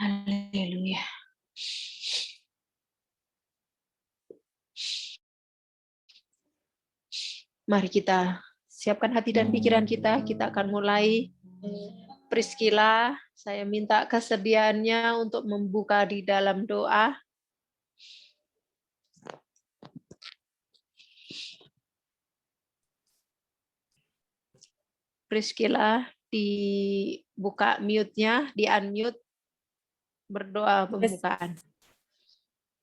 Haleluya. Mari kita siapkan hati dan pikiran kita. Kita akan mulai. Priscilla, saya minta kesediaannya untuk membuka di dalam doa. Priscilla, dibuka mute-nya, di-unmute, berdoa pembukaan.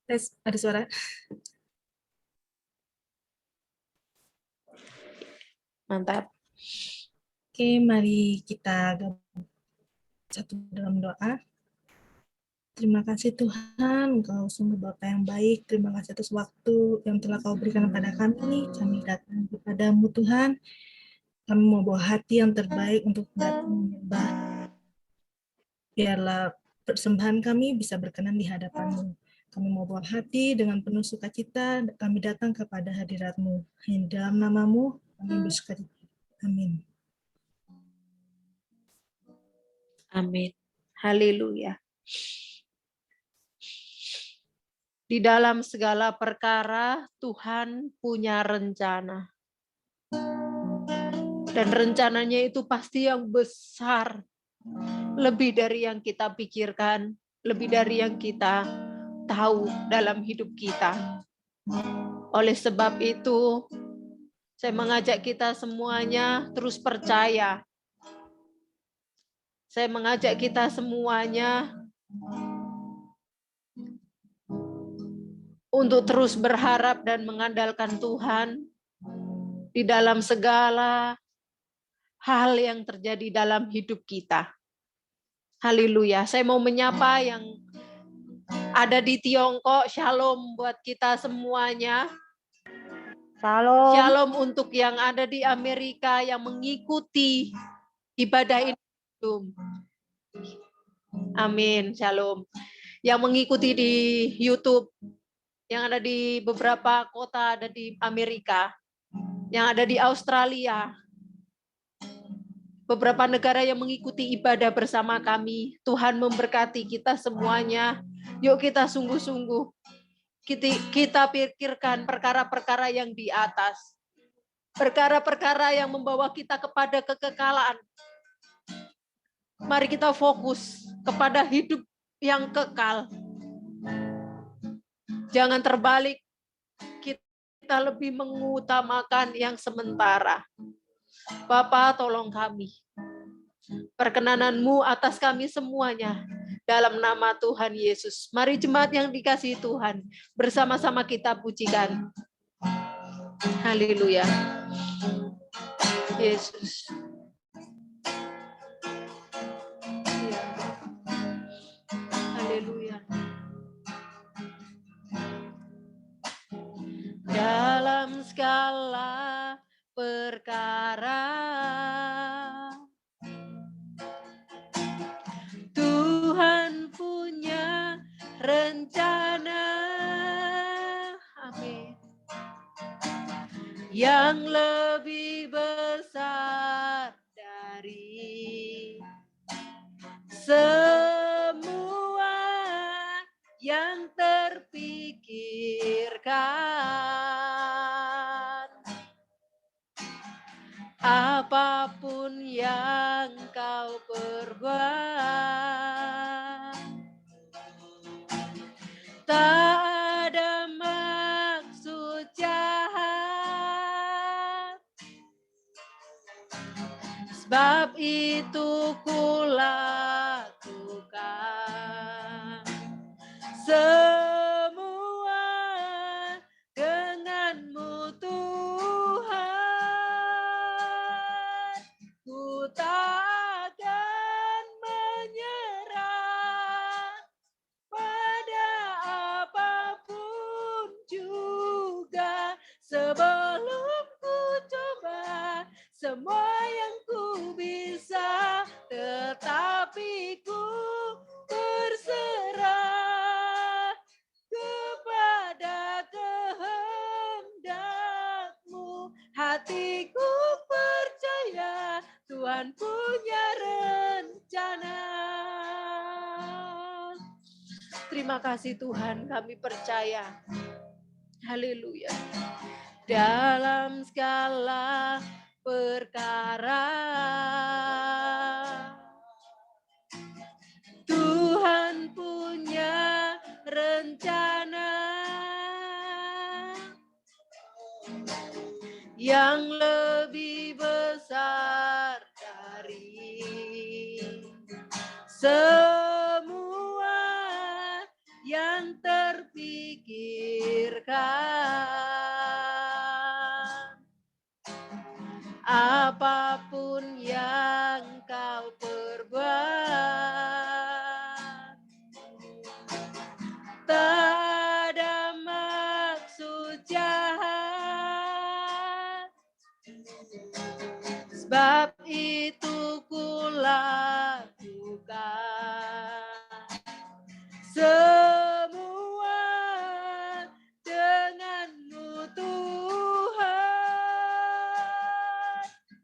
Tes, ada suara. Mantap. Oke, mari kita satu dalam doa. Terima kasih Tuhan, Engkau sungguh Bapa yang baik. Terima kasih atas waktu yang telah Kau berikan kepada kami. Kami datang kepadamu Tuhan. Kami mau bawa hati yang terbaik untuk datang menyembah. Biarlah persembahan kami bisa berkenan di hadapan-Mu. Kami mau bawa hati dengan penuh sukacita. Kami datang kepada hadirat-Mu. Hanya dalam nama-Mu kami bersukacita. Amin. Amin. Haleluya. Di dalam segala perkara, Tuhan punya rencana. Dan rencananya itu pasti yang besar. Lebih dari yang kita pikirkan, lebih dari yang kita tahu dalam hidup kita. Oleh sebab itu, saya mengajak kita semuanya terus percaya. Saya mengajak kita semuanya untuk terus berharap dan mengandalkan Tuhan di dalam segala hal yang terjadi dalam hidup kita. Haleluya. Saya mau menyapa yang ada di Tiongkok. Shalom buat kita semuanya. Shalom. Shalom untuk yang ada di Amerika yang mengikuti ibadah ini. Amin. Shalom. Yang mengikuti di YouTube, yang ada di beberapa kota ada di Amerika, yang ada di Australia, beberapa negara yang mengikuti ibadah bersama kami. Tuhan memberkati kita semuanya. Yuk kita sungguh-sungguh. Kita pikirkan perkara-perkara yang di atas. Perkara-perkara yang membawa kita kepada kekekalan. Mari kita fokus kepada hidup yang kekal. Jangan terbalik. Kita lebih mengutamakan yang sementara. Bapa, tolong kami. Perkenanan-Mu atas kami semuanya. Dalam nama Tuhan Yesus. Mari jemaat yang dikasihi Tuhan. Bersama-sama kita pujikan. Haleluya. Yesus. Haleluya. Dalam segala perkara Tuhan punya rencana, amin, yang lebih besar dari semua yang terpikirkan. Apapun yang kau perbuat, tak ada maksud jahat. Sebab itu kulakukan semua denganmu Tuhan. Ku tak akan menyerah pada apapun juga, sebelum ku coba semua yang ku bisa, tetapi ku berserah kepada kehendak-Mu. Hatiku percaya Tuhan punya rencana. Terima kasih Tuhan, kami percaya. Haleluya. Dalam segala perkara Tuhan punya rencana yang lebih besar dari semua yang terpikirkan. Apapun yang kau perbuat, tak ada maksud jahat, sebab itu kulakukan semua denganmu Tuhan.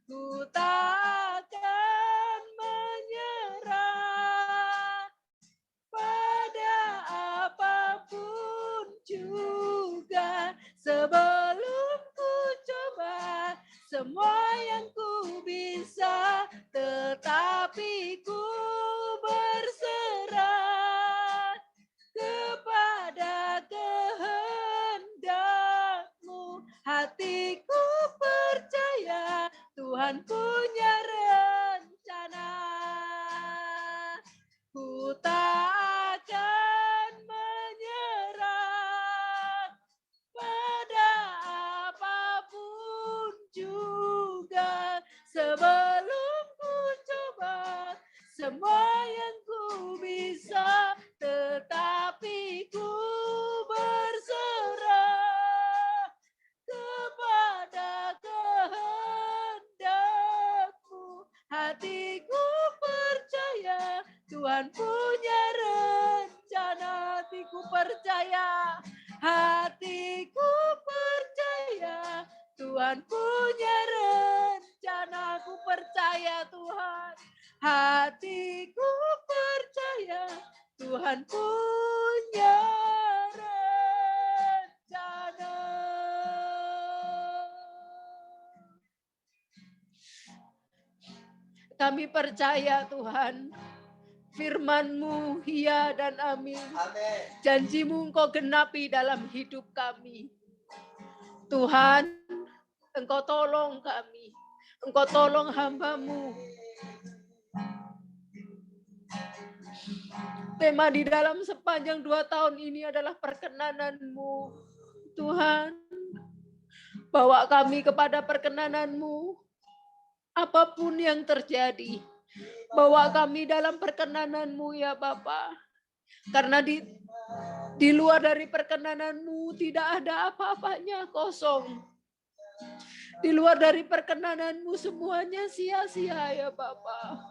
Ku takkan menyerah pada apapun juga, sebelum ku coba semua yang ku bisa, tetapi ku berserah kepada kehendak-Mu. Hatiku percaya Tuhan punya rencana. Ku tak akan menyerah pada apapun juga, sebelum ku coba semua yang ku bisa, tetapi ku berserah kepada kehendak-Mu. Hatiku percaya Tuhan punya rencana. Hatiku percaya, hatiku percaya Tuhan punya rencana. Aku percaya Tuhan, hatiku percaya Tuhan punya rencana. Kami percaya Tuhan, firman-Mu iya dan amin. Janji-Mu Engkau genapi dalam hidup kami. Tuhan, Engkau tolong kami. Engkau tolong hamba-Mu. Tema di dalam sepanjang 2 tahun ini adalah perkenanan-Mu. Tuhan, bawa kami kepada perkenanan-Mu. Apapun yang terjadi, bawa kami dalam perkenanan-Mu ya Bapa. Karena di luar dari perkenanan-Mu tidak ada apa-apanya, kosong. Di luar dari perkenanan-Mu semuanya sia-sia ya Bapa.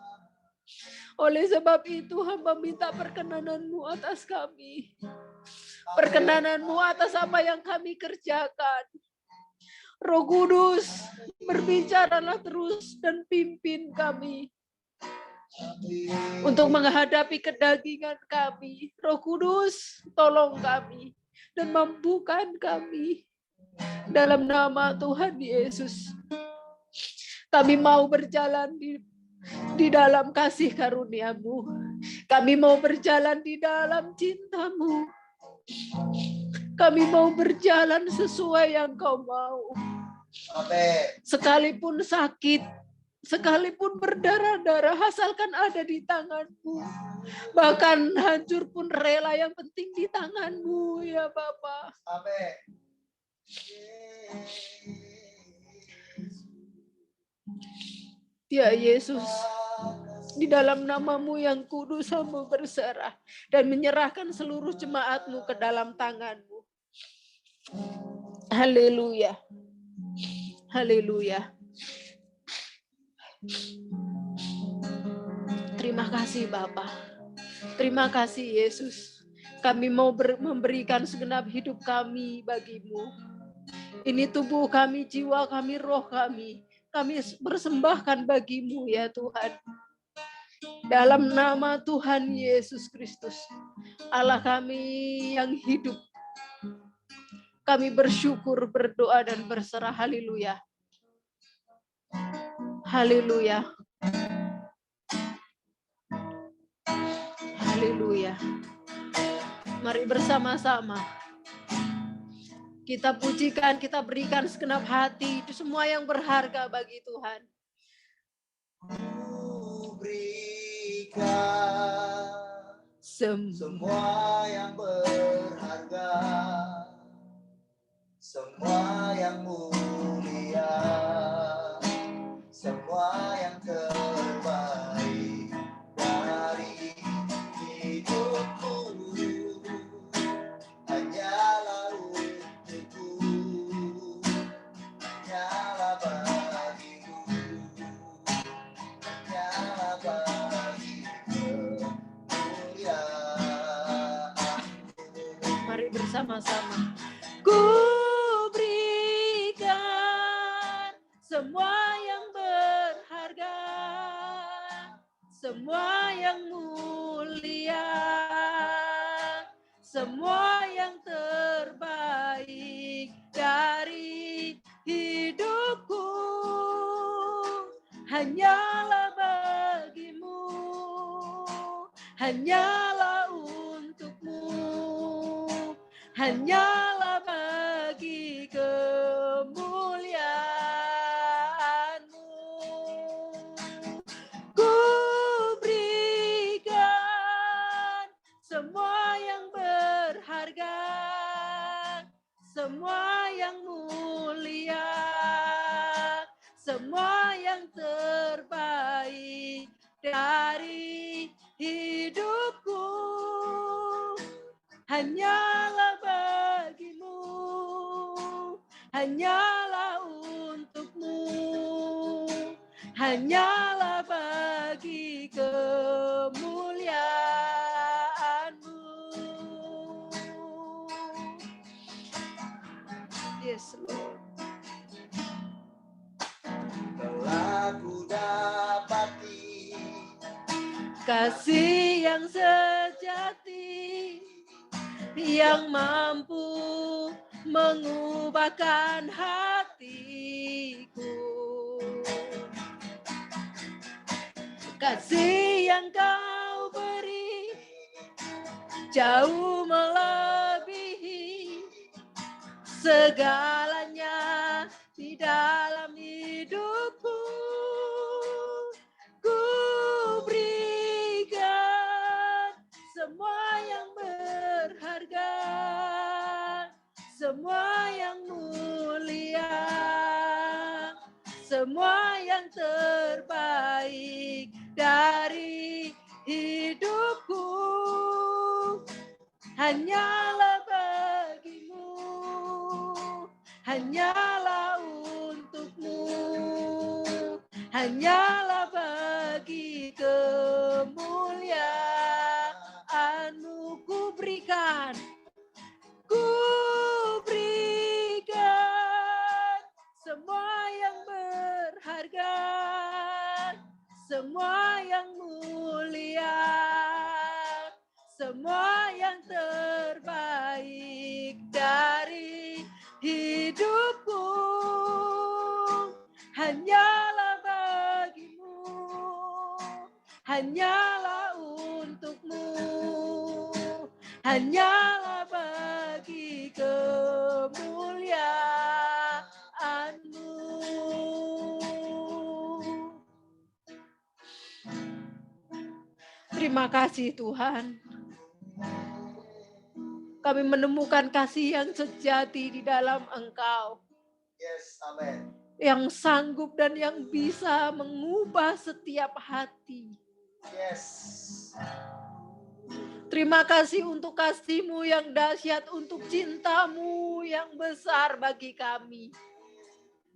Oleh sebab itu hamba minta perkenanan-Mu atas kami. Perkenanan-Mu atas apa yang kami kerjakan. Roh Kudus, berbicaralah terus dan pimpin kami untuk menghadapi kedagingan kami. Roh Kudus, tolong kami dan mampukan kami dalam nama Tuhan Yesus. Kami mau berjalan di dalam kasih karunia-Mu. Kami mau berjalan di dalam cinta-Mu. Kami mau berjalan sesuai yang Kau mau. Sekalipun sakit, sekalipun berdarah-darah, asalkan ada di tangan-Mu. Bahkan hancur pun rela, yang penting di tangan-Mu ya Bapa. Amin. Ya Yesus, di dalam nama-Mu yang kudus hamba berserah dan menyerahkan seluruh jemaat-Mu ke dalam tangan-Mu. Haleluya. Haleluya. Terima kasih Bapa. Terima kasih Yesus. Kami mau memberikan segenap hidup kami bagi-Mu. Ini tubuh kami, jiwa kami, roh kami. Kami persembahkan bagi-Mu ya Tuhan. Dalam nama Tuhan Yesus Kristus, Allah kami yang hidup, kami bersyukur, berdoa, dan berserah. Haleluya. Haleluya. Haleluya. Mari bersama-sama kita pujikan, kita berikan segenap hati, itu semua yang berharga bagi Tuhan. Ku berikan semua yang berharga, semua yang mulia, semua yang terbaik dari hidupku, hanyalah untukku, hanyalah bagimu, hanyalah bagi kemuliaan. Mari bersama-sama. Ku berikan semua yang berharga, semua yang mulia, semua yang terbaik dari hidupku, hanyalah bagimu, hanyalah untukmu, hanyalah bagi kemuliaan-Mu. Ku berikan semua yang berharga, semua yang mulia, semua yang terbaik dari hidupku, hanyalah bagimu, hanyalah untukmu, hanyalah bagi kemuliaan-Mu. Yes, Lord. Telah ku dapati Kasih yang sejati, yang mampu mengubahkan hatiku. Kasih yang Kau beri jauh melebihi segalanya di dalam hidupku. Ku berikan semua yang berharga, semua yang mulia, semua yang terbaik dari hidupku, hanyalah bagimu, hanyalah untukmu, hanyalah bagi kemuliaan-Mu. Ku berikan semua yang berharga, semua yang mulia, semua yang terbaik dari hidupku, hanyalah bagimu, hanyalah untukmu, hanyalah bagi kemuliaan-Mu. Terima kasih Tuhan. Kami menemukan kasih yang sejati di dalam Engkau. Yes, amin. Yang sanggup dan yang bisa mengubah setiap hati. Yes. Terima kasih untuk kasih-Mu yang dahsyat, untuk cinta-Mu yang besar bagi kami.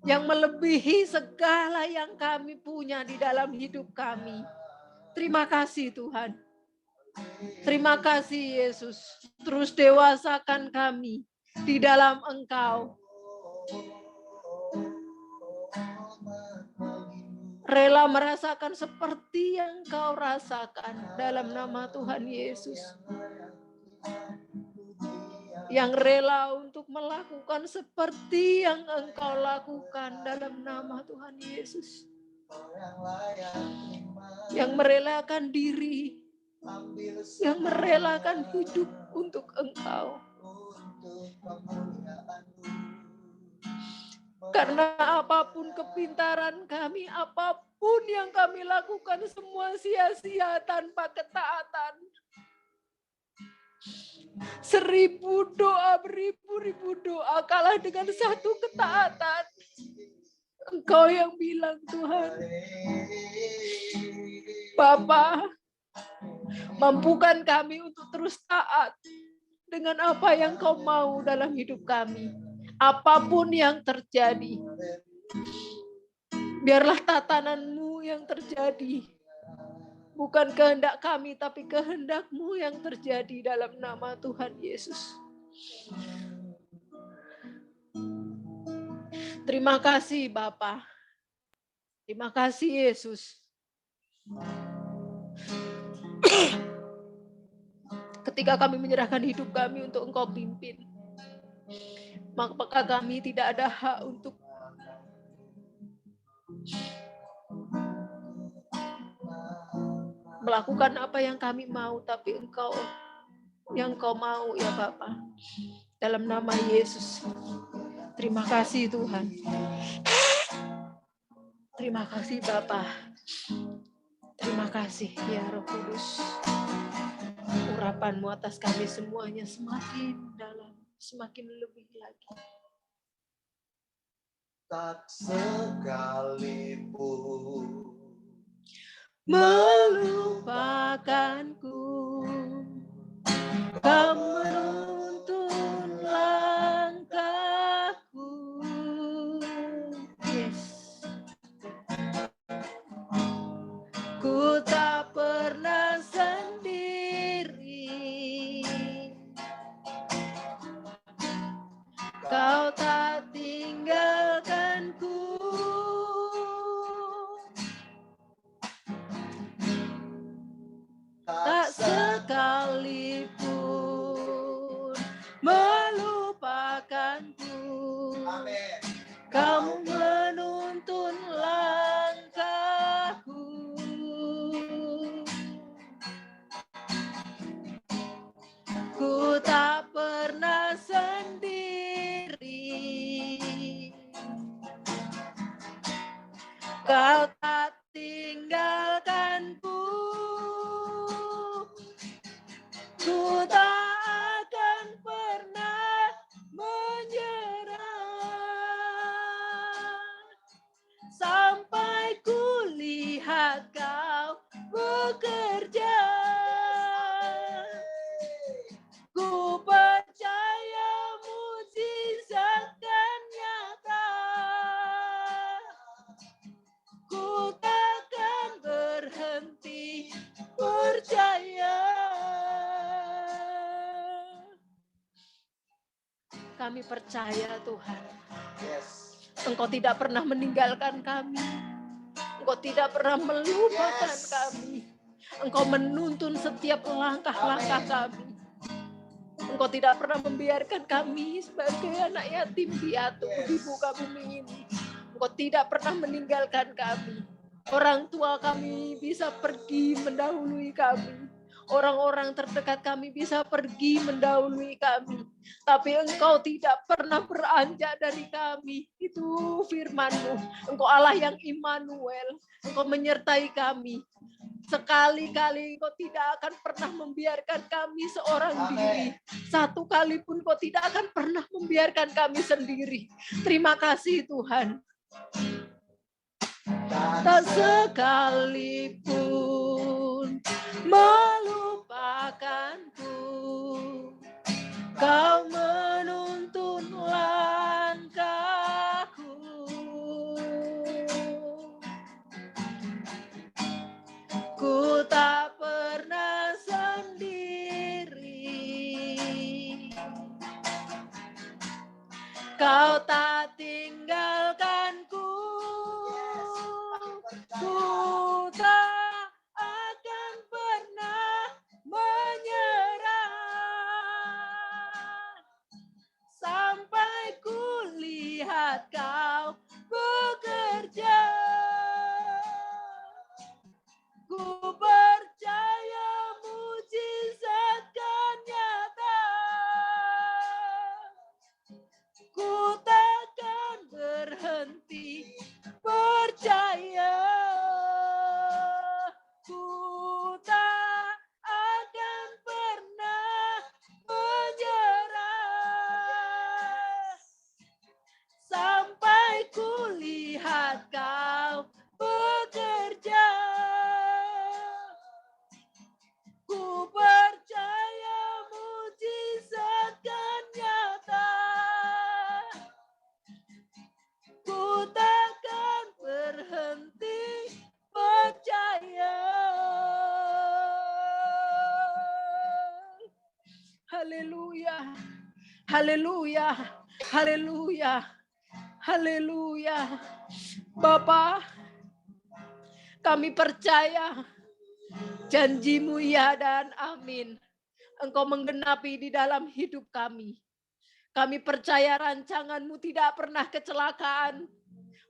Yang melebihi segala yang kami punya di dalam hidup kami. Terima kasih Tuhan. Terima kasih Yesus. Terus dewasakan kami di dalam Engkau. rela merasakan seperti yang Kau rasakan dalam nama Tuhan Yesus. Yang rela untuk melakukan seperti yang Engkau lakukan dalam nama Tuhan Yesus. Yang merelakan diri, yang merelakan hidup untuk Engkau. Karena apapun kepintaran kami, apapun yang kami lakukan, semua sia-sia tanpa ketaatan. 1000 doa, beribu-ribu doa kalah dengan satu ketaatan. Engkau yang bilang, Tuhan, Bapa, mampukan kami untuk terus taat dengan apa yang Kau mau dalam hidup kami. Apapun yang terjadi, biarlah tatanan-Mu yang terjadi. Bukan kehendak kami, tapi kehendak-Mu yang terjadi dalam nama Tuhan Yesus. Terima kasih Bapa. Terima kasih Yesus. Ketika kami menyerahkan hidup kami untuk Engkau pimpin, maka kami tidak ada hak untuk melakukan apa yang kami mau, tapi Engkau yang Kau mau ya Bapa. Dalam nama Yesus. Terima kasih Tuhan. Terima kasih Bapa. Terima kasih ya Roh Kudus. Urapan-Mu atas kami semuanya semakin dalam, semakin lebih lagi. Tak sekalipun Melupakanku, Kau menuntun langkahku. Yes. Ku tak pernah sendiri, Kau tak tinggalkanku. Tak sekalipun melupakanku. Amin. Kamu menuntun langkahku. Ku tak pernah sendiri, Kau tak tinggalkanku. Ku tak akan pernah menyerah sampai ku lihat Kau bekerja. Ku percaya mukjizat akan nyata. Ku takkan berhenti percaya. Kami percaya Tuhan, Yes. Engkau tidak pernah meninggalkan kami. Engkau tidak pernah melupakan Yes. kami. Engkau menuntun setiap langkah-langkah kami. Engkau tidak pernah membiarkan kami sebagai anak yatim piatu di muka bumi ini. Engkau tidak pernah meninggalkan kami. Orang tua kami bisa pergi mendahului kami. Orang-orang terdekat kami bisa pergi mendahului kami. Tapi Engkau tidak pernah beranjak dari kami. Itu firman-Mu. Engkau Allah yang Immanuel. Engkau menyertai kami. Sekali-kali Engkau tidak akan pernah membiarkan kami seorang diri. Satu kali pun Kau tidak akan pernah membiarkan kami sendiri. Terima kasih Tuhan. Tak sekalipun melupakanku, Kau menuntun langkahku. Ku tak pernah sendiri, Kau tak tinggalkanku. Ku lihat Kau bekerja. Ku percaya mujizat kan nyata. Ku takkan berhenti percaya. Ku tak akan pernah menyerah sampai ku lihat Kau bekerja. Ku percaya mujizat kan nyata. Ku takkan berhenti percaya. Haleluya. Haleluya. Haleluya. Haleluya. Bapa, kami percaya janji-Mu ya dan amin. Engkau menggenapi di dalam hidup kami. Kami percaya rancangan-Mu tidak pernah kecelakaan,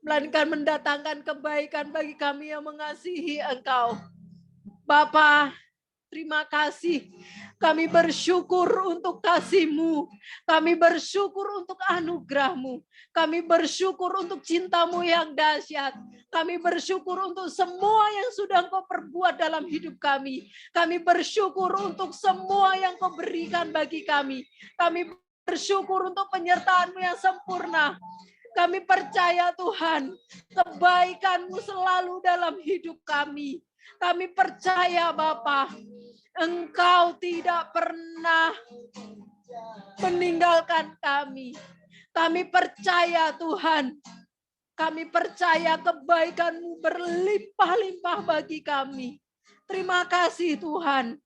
melainkan mendatangkan kebaikan bagi kami yang mengasihi Engkau. Bapa, terima kasih. Kami bersyukur untuk kasih-Mu. Kami bersyukur untuk anugerah-Mu. Kami bersyukur untuk cinta-Mu yang dahsyat. Kami bersyukur untuk semua yang sudah Engkau perbuat dalam hidup kami. Kami bersyukur untuk semua yang Kau berikan bagi kami. Kami bersyukur untuk penyertaan-Mu yang sempurna. Kami percaya Tuhan, kebaikan-Mu selalu dalam hidup kami. Kami percaya Bapa, Engkau tidak pernah meninggalkan kami. Kami percaya Tuhan, kami percaya kebaikan-Mu berlimpah-limpah bagi kami. Terima kasih Tuhan.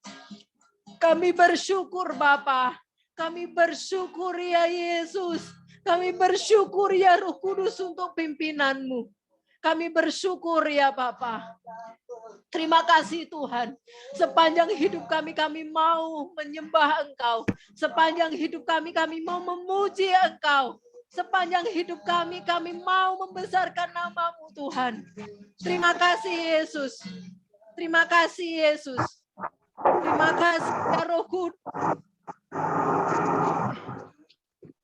Kami bersyukur Bapa. Kami bersyukur ya Yesus. Kami bersyukur ya Roh Kudus untuk pimpinan-Mu. Kami bersyukur ya Bapa. Terima kasih Tuhan. Sepanjang hidup kami mau menyembah Engkau. Sepanjang hidup kami mau memuji Engkau. Sepanjang hidup kami mau membesarkan nama-Mu Tuhan. Terima kasih Yesus. Terima kasih Yesus. Terima kasih ya Roh Kudus.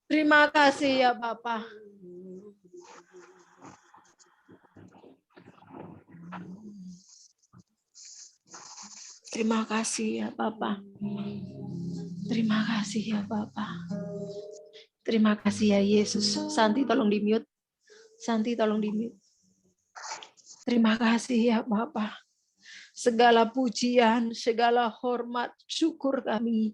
Terima kasih ya Bapa. Terima kasih ya Bapa. Terima kasih ya Bapa. Terima kasih ya Yesus. Santi tolong di-mute. Santi tolong di-mute. Terima kasih ya Bapa. Segala pujian, segala hormat, syukur kami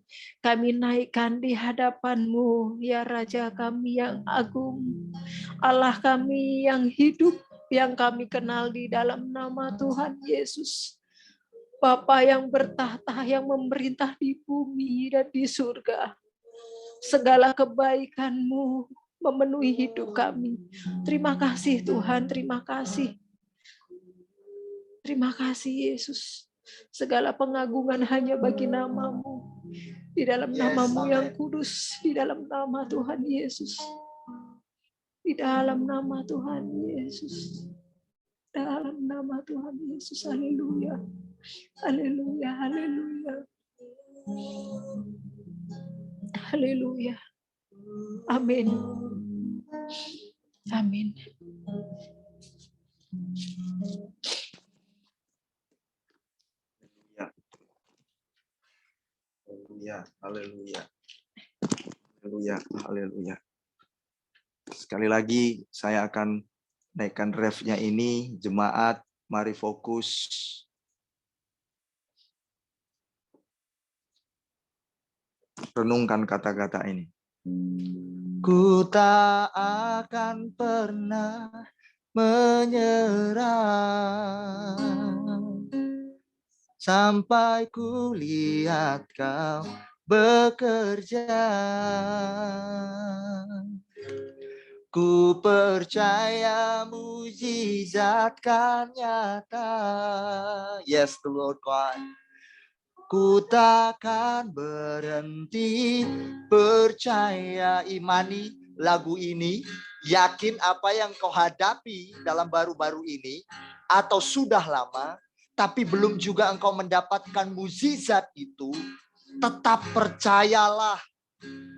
naikkan di hadapan-Mu, ya Raja kami yang agung, Allah kami yang hidup, yang kami kenal di dalam nama Tuhan Yesus. Bapa yang bertahta, yang memerintah di bumi dan di surga. Segala kebaikan-Mu memenuhi hidup kami. Terima kasih Tuhan, terima kasih. Terima kasih Yesus. Segala pengagungan hanya bagi nama-Mu. Di dalam nama-Mu yang kudus. Di dalam nama Tuhan Yesus. Di dalam nama Tuhan Yesus. Dalam nama Tuhan Yesus. Haleluya. Haleluya. Haleluya. Haleluya. Amin. Amin. Haleluya, haleluya, haleluya. Sekali lagi saya akan naikkan refnya ini, jemaat, mari fokus. Renungkan kata-kata ini. Ku tak akan pernah menyerah sampai ku lihat Kau bekerja. Ku percaya mujizat kan nyata. Yes, the Lord God. Ku takkan berhenti percaya, imani lagu ini, Yakin apa yang kau hadapi dalam baru-baru ini atau sudah lama, tapi belum juga engkau mendapatkan mukjizat itu, tetap percayalah.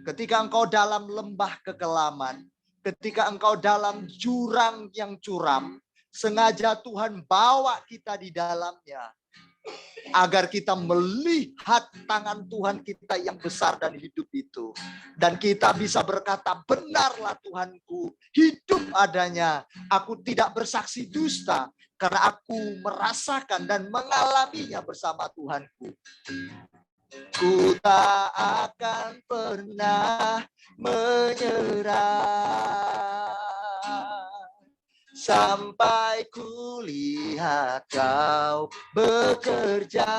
Ketika engkau dalam lembah kekelaman, ketika engkau dalam jurang yang curam, sengaja Tuhan bawa kita di dalamnya. Agar kita melihat tangan Tuhan kita yang besar dan hidup itu. Dan kita bisa berkata, benarlah Tuhanku, hidup adanya. Aku tidak bersaksi dusta, karena aku merasakan dan mengalaminya bersama Tuhanku. Ku tak akan pernah menyerah sampai ku lihat kau bekerja.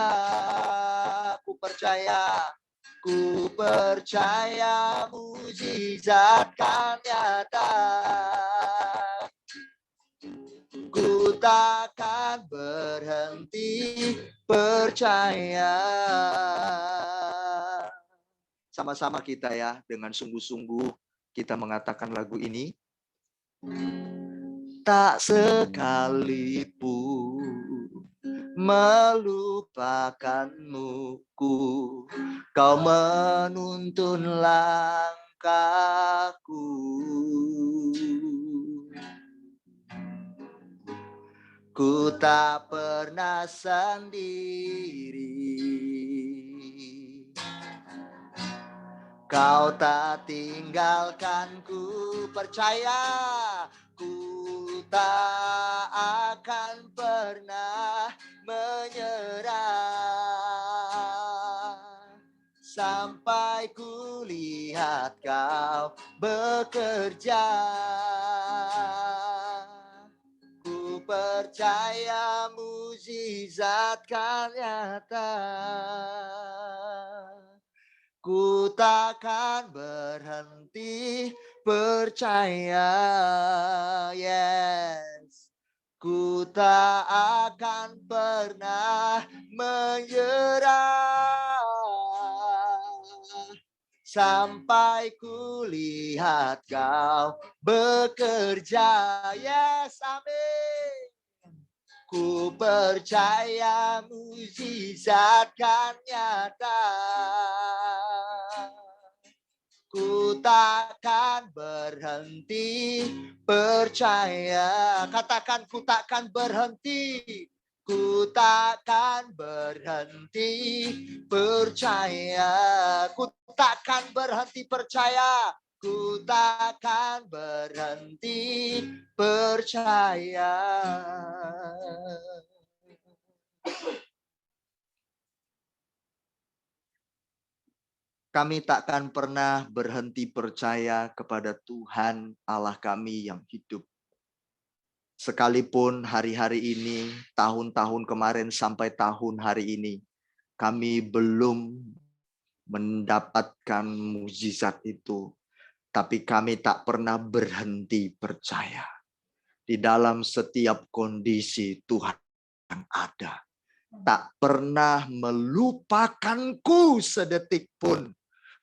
Ku percaya mukjizat kan nyata. Ku takkan berhenti percaya. Sama-sama kita ya, dengan sungguh-sungguh kita mengatakan lagu ini. Tak sekalipun melupakanmu, kau menuntun langkahku. Ku tak pernah sendiri, kau tak tinggalkan, ku percaya. Ku tak akan pernah menyerah sampai ku lihat kau bekerja. Ku percaya mukjizat kan nyata. Ku takkan berhenti percaya, yes. Ku tak akan pernah menyerah sampai ku lihat kau bekerja, yes, amin. Ku percaya mukjizat kan nyata. Ku takkan berhenti percaya. Katakan, ku takkan berhenti. Ku takkan berhenti percaya. Ku takkan berhenti percaya. Ku takkan berhenti percaya. Kami takkan pernah berhenti percaya kepada Tuhan Allah kami yang hidup. Sekalipun hari-hari ini, tahun-tahun kemarin sampai tahun hari ini, kami belum mendapatkan mukjizat itu. Tapi kami tak pernah berhenti percaya. Di dalam setiap kondisi Tuhan ada. Tak pernah melupakanku sedetik pun.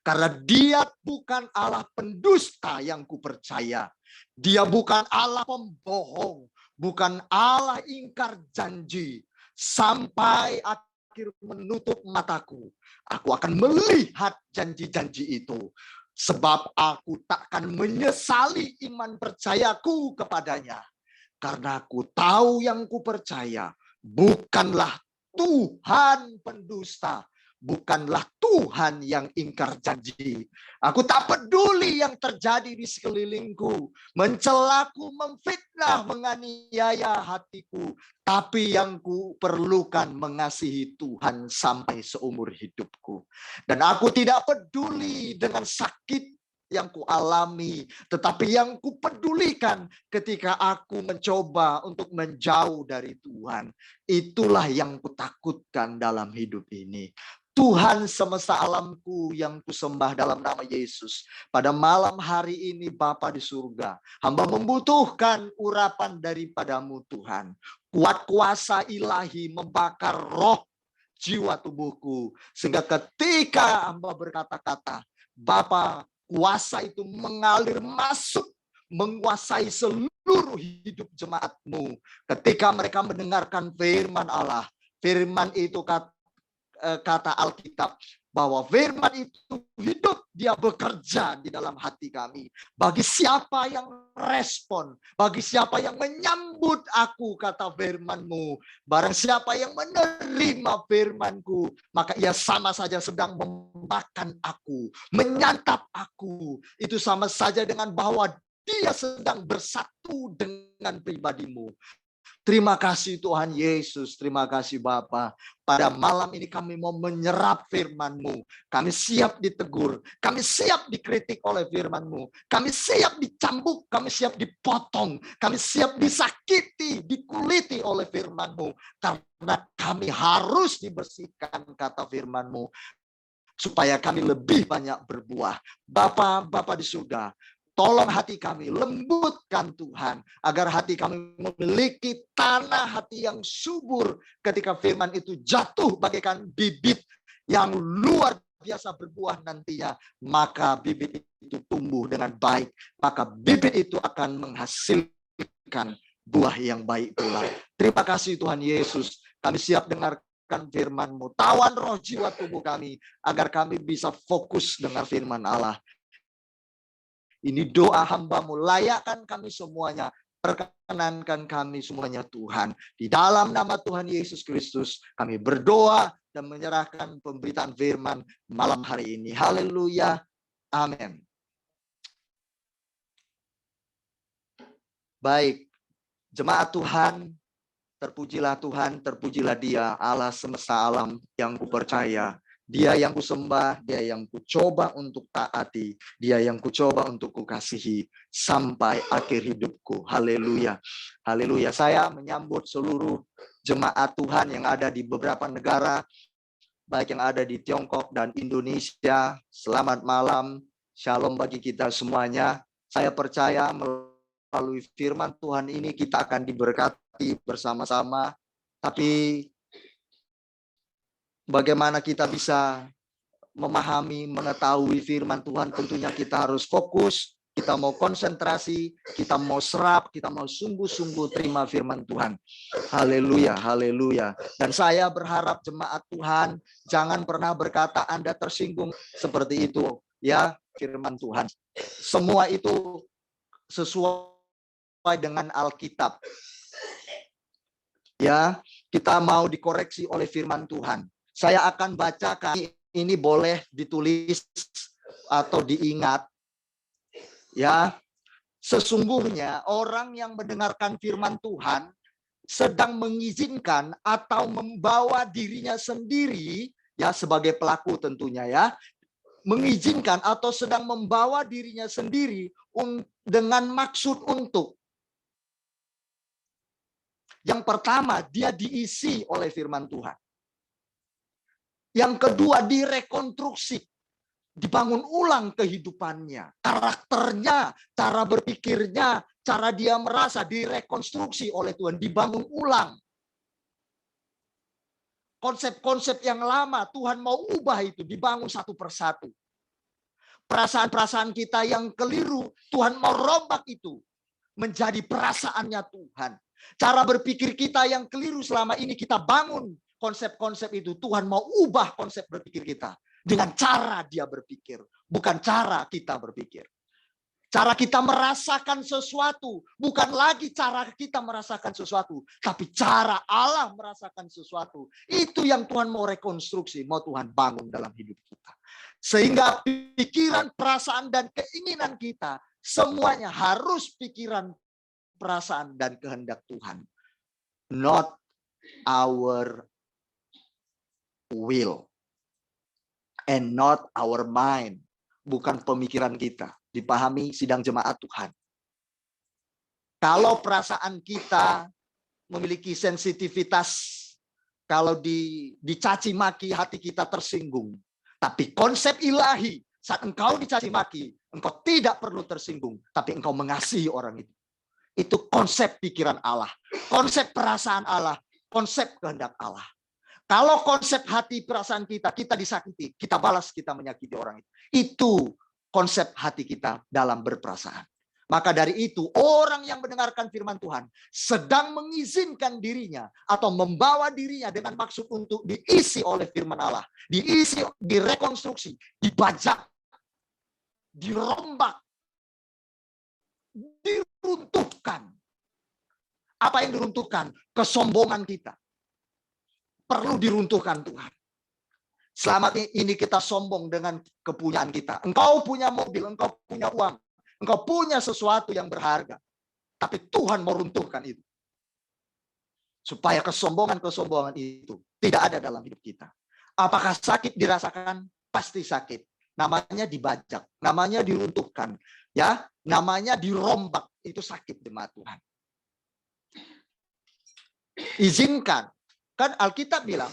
Karena dia bukan Allah pendusta yang kupercaya. Dia bukan Allah pembohong. Bukan Allah ingkar janji. Sampai akhir menutup mataku, aku akan melihat janji-janji itu. Sebab aku takkan menyesali iman percayaku kepadanya. Karena aku tahu yang kupercaya bukanlah Tuhan pendusta. Bukanlah Tuhan yang ingkar janji. Aku tak peduli yang terjadi di sekelilingku. Mencelaku, memfitnah, menganiaya hatiku. Tapi yang ku perlukan mengasihi Tuhan sampai seumur hidupku. Dan aku tidak peduli dengan sakit yang ku alami, tetapi yang ku pedulikan ketika aku mencoba untuk menjauh dari Tuhan. Itulah yang ku takutkan dalam hidup ini. Tuhan semesta alamku yang kusembah dalam nama Yesus. Pada malam hari ini Bapa di surga, hamba membutuhkan urapan daripadamu Tuhan. Kuat kuasa ilahi membakar roh jiwa tubuhku. Sehingga ketika hamba berkata-kata, Bapa, kuasa itu mengalir masuk menguasai seluruh hidup jemaat-Mu. Ketika mereka mendengarkan firman Allah, firman itu kata Alkitab, bahwa firman itu hidup, dia bekerja di dalam hati kami. Bagi siapa yang respon, bagi siapa yang menyambut aku, kata firman-Mu, barang siapa yang menerima firman-Ku, maka ia sama saja sedang memakan aku, menyantap aku. Itu sama saja dengan bahwa dia sedang bersatu dengan pribadi-Mu. Terima kasih Tuhan Yesus, terima kasih Bapa. Pada malam ini kami mau menyerap firman-Mu. Kami siap ditegur, kami siap dikritik oleh firman-Mu. Kami siap dicambuk, kami siap dipotong, kami siap disakiti, dikuliti oleh firman-Mu. Karena kami harus dibersihkan, kata firman-Mu, supaya kami lebih banyak berbuah. Bapa di surga, tolong hati kami, lembutkan Tuhan, agar hati kami memiliki tanah hati yang subur ketika firman itu jatuh bagaikan bibit yang luar biasa berbuah nantinya. Maka bibit itu tumbuh dengan baik, maka bibit itu akan menghasilkan buah yang baik pula. Terima kasih Tuhan Yesus, kami siap dengarkan firman-Mu. Tawan roh jiwa tubuh kami, agar kami bisa fokus dengan firman Allah. Ini doa hamba-Mu, layakkan kami semuanya, perkenankan kami semuanya Tuhan. Di dalam nama Tuhan Yesus Kristus, kami berdoa dan menyerahkan pemberitaan firman malam hari ini. Haleluya. Amin. Baik, jemaat Tuhan, terpujilah Tuhan, terpujilah Dia, Allah semesta alam yang kupercaya. Dia yang kusembah, dia yang kucoba untuk taati, dia yang kucoba untuk kukasihi sampai akhir hidupku. Haleluya. Haleluya. Saya menyambut seluruh jemaat Tuhan yang ada di beberapa negara, baik yang ada di Tiongkok dan Indonesia. Selamat malam. Shalom bagi kita semuanya. Saya percaya melalui firman Tuhan ini kita akan diberkati bersama-sama. Tapi bagaimana kita bisa memahami, mengetahui firman Tuhan, tentunya kita harus fokus, kita mau konsentrasi, kita mau serap, kita mau sungguh-sungguh terima firman Tuhan. Haleluya, haleluya. Dan saya berharap jemaat Tuhan jangan pernah berkata Anda tersinggung seperti itu. Ya, firman Tuhan. Semua itu sesuai dengan Alkitab. Ya, kita mau dikoreksi oleh firman Tuhan. Saya akan bacakan, ini boleh ditulis atau diingat. Ya, sesungguhnya orang yang mendengarkan firman Tuhan sedang mengizinkan atau membawa dirinya sendiri, ya sebagai pelaku tentunya ya, mengizinkan atau sedang membawa dirinya sendiri dengan maksud untuk. Yang pertama, dia diisi oleh firman Tuhan. Yang kedua, direkonstruksi, dibangun ulang kehidupannya, karakternya, cara berpikirnya, cara dia merasa direkonstruksi oleh Tuhan, dibangun ulang. Konsep-konsep yang lama Tuhan mau ubah itu, dibangun satu persatu. Perasaan-perasaan kita yang keliru, Tuhan mau rombak itu menjadi perasaannya Tuhan. Cara berpikir kita yang keliru selama ini kita bangun. Konsep-konsep itu Tuhan mau ubah konsep berpikir kita dengan cara dia berpikir, bukan cara kita berpikir. Cara kita merasakan sesuatu, bukan lagi cara kita merasakan sesuatu, tapi cara Allah merasakan sesuatu. Itu yang Tuhan mau rekonstruksi, mau Tuhan bangun dalam hidup kita. Sehingga pikiran, perasaan, dan keinginan kita semuanya harus pikiran, perasaan, dan kehendak Tuhan. Not our will and not our mind, bukan pemikiran kita. Dipahami sidang jemaat Tuhan. Kalau perasaan kita memiliki sensitivitas, kalau dicaci maki hati kita tersinggung. Tapi konsep ilahi, saat engkau dicaci maki, engkau tidak perlu tersinggung, tapi engkau mengasihi orang itu. Itu konsep pikiran Allah, konsep perasaan Allah, konsep kehendak Allah. Kalau konsep hati perasaan kita disakiti, kita balas, kita menyakiti orang itu. Itu konsep hati kita dalam berperasaan. Maka dari itu, orang yang mendengarkan firman Tuhan sedang mengizinkan dirinya atau membawa dirinya dengan maksud untuk diisi oleh firman Allah, diisi, direkonstruksi, dibajak, dirombak, diruntuhkan. Apa yang diruntuhkan? Kesombongan kita. Perlu diruntuhkan Tuhan. Selama ini kita sombong dengan kepunyaan kita. Engkau punya mobil, engkau punya uang, engkau punya sesuatu yang berharga. Tapi Tuhan mau runtuhkan itu. Supaya kesombongan-kesombongan itu tidak ada dalam hidup kita. Apakah sakit dirasakan? Pasti sakit. Namanya dibajak, namanya diruntuhkan, ya, namanya dirombak. Itu sakit jemaat Tuhan. Izinkan. Kan Alkitab bilang,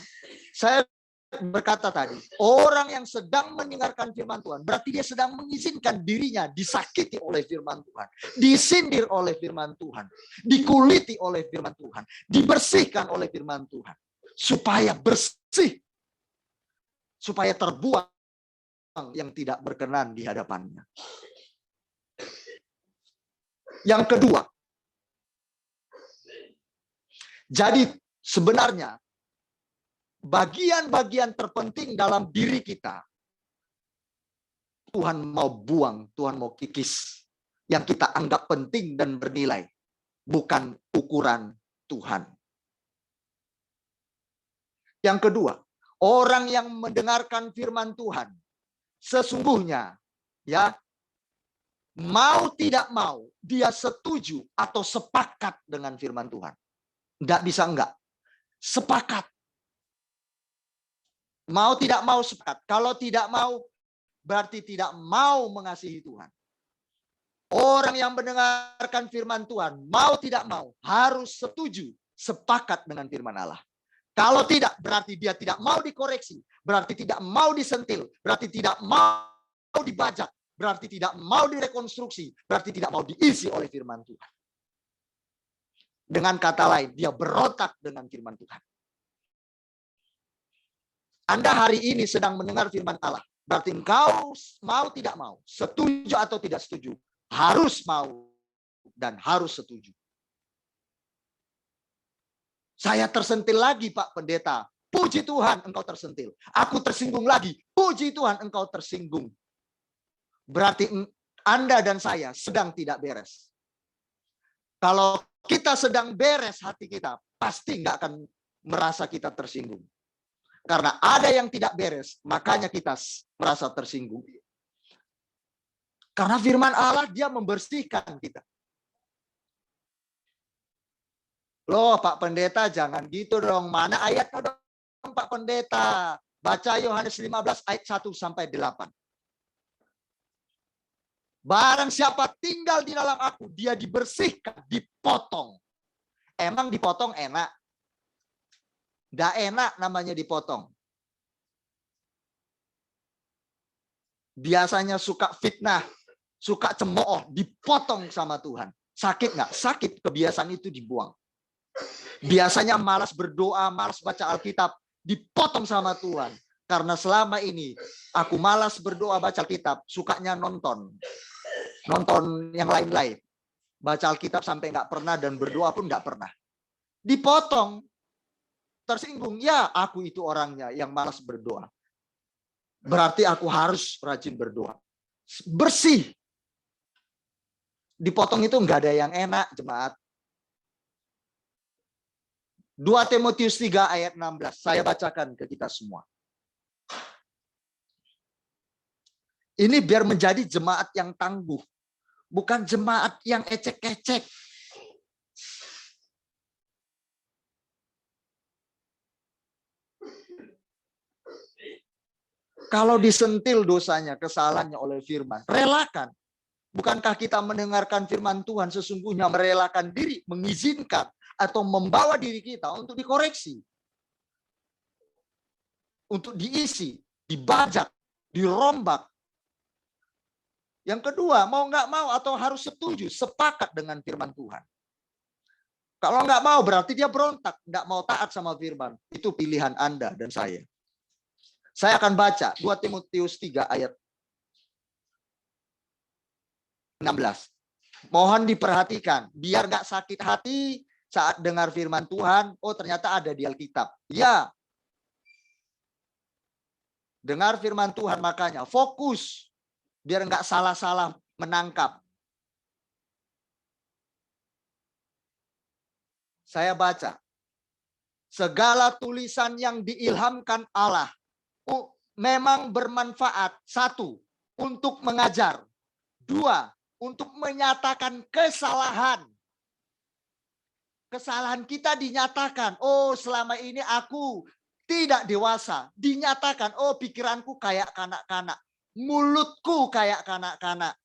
saya berkata tadi, orang yang sedang mendengarkan firman Tuhan, berarti dia sedang mengizinkan dirinya disakiti oleh firman Tuhan, disindir oleh firman Tuhan, dikuliti oleh firman Tuhan, dibersihkan oleh firman Tuhan, supaya bersih, supaya terbuang yang tidak berkenan di hadapannya. Yang kedua, jadi sebenarnya bagian-bagian terpenting dalam diri kita, Tuhan mau buang, Tuhan mau kikis. Yang kita anggap penting dan bernilai. Bukan ukuran Tuhan. Yang kedua, orang yang mendengarkan firman Tuhan, sesungguhnya, ya, mau tidak mau, dia setuju atau sepakat dengan firman Tuhan. Tidak bisa enggak. Sepakat. Mau tidak mau sepakat. Kalau tidak mau, berarti tidak mau mengasihi Tuhan. Orang yang mendengarkan firman Tuhan, mau tidak mau, harus setuju, sepakat dengan firman Allah. Kalau tidak, berarti dia tidak mau dikoreksi. Berarti tidak mau disentil. Berarti tidak mau dibajak. Berarti tidak mau direkonstruksi. Berarti tidak mau diisi oleh firman Tuhan. Dengan kata lain, dia berontak dengan firman Tuhan. Anda hari ini sedang mendengar firman Allah. Berarti engkau mau tidak mau, setuju atau tidak setuju, harus mau dan harus setuju. Saya tersentil lagi Pak Pendeta. Puji Tuhan engkau tersentil. Aku tersinggung lagi. Puji Tuhan engkau tersinggung. Berarti Anda dan saya sedang tidak beres. Kalau kita sedang beres hati kita, pasti nggak akan merasa kita tersinggung. Karena ada yang tidak beres, makanya kita merasa tersinggung. Karena firman Allah dia membersihkan kita. Loh Pak Pendeta jangan gitu dong. Mana ayatnya dong Pak Pendeta? Baca Yohanes 15 ayat 1 sampai 8. Barang siapa tinggal di dalam aku, dia dibersihkan, dipotong. Emang dipotong enak? Nggak enak namanya dipotong. Biasanya suka fitnah, suka cemooh, dipotong sama Tuhan. Sakit nggak? Sakit, kebiasaan itu dibuang. Biasanya malas berdoa, malas baca Alkitab, dipotong sama Tuhan. Karena selama ini aku malas berdoa baca Alkitab, sukanya nonton yang lain-lain. Baca Alkitab sampai nggak pernah dan berdoa pun nggak pernah. Dipotong, tersinggung. Ya, aku itu orangnya yang malas berdoa. Berarti aku harus rajin berdoa. Bersih. Dipotong itu nggak ada yang enak, jemaat. 2 Timotius 3 ayat 16. Saya bacakan ke kita semua. Ini biar menjadi jemaat yang tangguh. Bukan jemaat yang ecek-ecek. Kalau disentil dosanya, kesalahannya oleh firman, relakan. Bukankah kita mendengarkan firman Tuhan sesungguhnya merelakan diri, mengizinkan, atau membawa diri kita untuk dikoreksi. Untuk diisi, dibajak, dirombak. Yang kedua, mau nggak mau atau harus setuju, sepakat dengan firman Tuhan. Kalau nggak mau berarti dia berontak, nggak mau taat sama firman. Itu pilihan Anda dan saya. Saya akan baca 2 Timotius 3 ayat 16. Mohon diperhatikan, biar nggak sakit hati saat dengar firman Tuhan. Oh, ternyata ada di Alkitab. Ya, dengar firman Tuhan, makanya fokus biar nggak salah-salah menangkap. Saya baca, segala tulisan yang diilhamkan Allah memang bermanfaat. 1, untuk mengajar. 2, untuk menyatakan kesalahan. Kesalahan kita dinyatakan. Oh, selama ini aku tidak dewasa. Dinyatakan, oh pikiranku kayak kanak-kanak. Mulutku kayak kanak-kanak.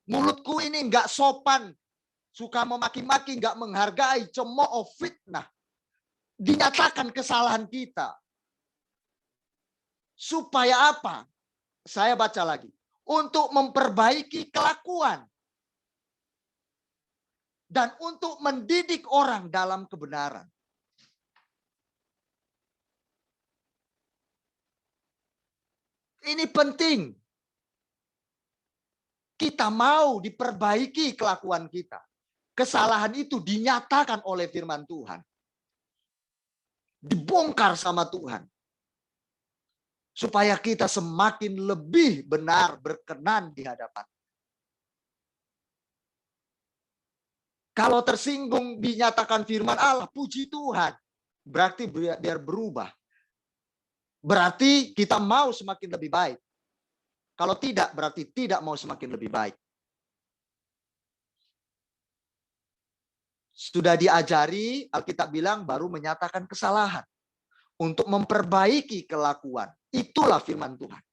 Mulutku ini enggak sopan. Suka memaki-maki, enggak menghargai, cemooh, fitnah. Dinyatakan kesalahan kita. Supaya apa? Saya baca lagi. Untuk memperbaiki kelakuan. Dan untuk mendidik orang dalam kebenaran. Ini penting. Kita mau diperbaiki kelakuan kita. Kesalahan itu dinyatakan oleh firman Tuhan. Dibongkar sama Tuhan. Supaya kita semakin lebih benar berkenan di hadapan. Kalau tersinggung dinyatakan firman Allah, puji Tuhan. Berarti biar berubah. Berarti kita mau semakin lebih baik. Kalau tidak, berarti tidak mau semakin lebih baik. Sudah diajari, Alkitab bilang baru menyatakan kesalahan. Untuk memperbaiki kelakuan. Itulah firman Tuhan.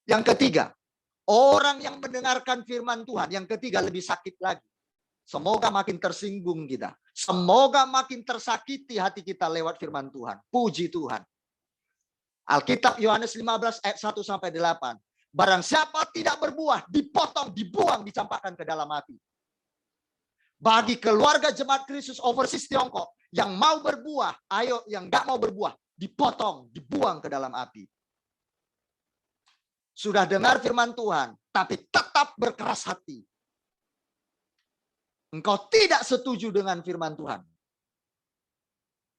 Yang ketiga, orang yang mendengarkan firman Tuhan, yang ketiga lebih sakit lagi. Semoga makin tersinggung kita. Semoga makin tersakiti hati kita lewat firman Tuhan. Puji Tuhan. Alkitab Yohanes 15 ayat 1 sampai 8. Barang siapa tidak berbuah, dipotong, dibuang, dicampakkan ke dalam api. Bagi keluarga jemaat Kristus Overseas Tiongkok yang mau berbuah, ayo yang nggak mau berbuah, dipotong, dibuang ke dalam api. Sudah dengar firman Tuhan, tapi tetap berkeras hati. Engkau tidak setuju dengan firman Tuhan.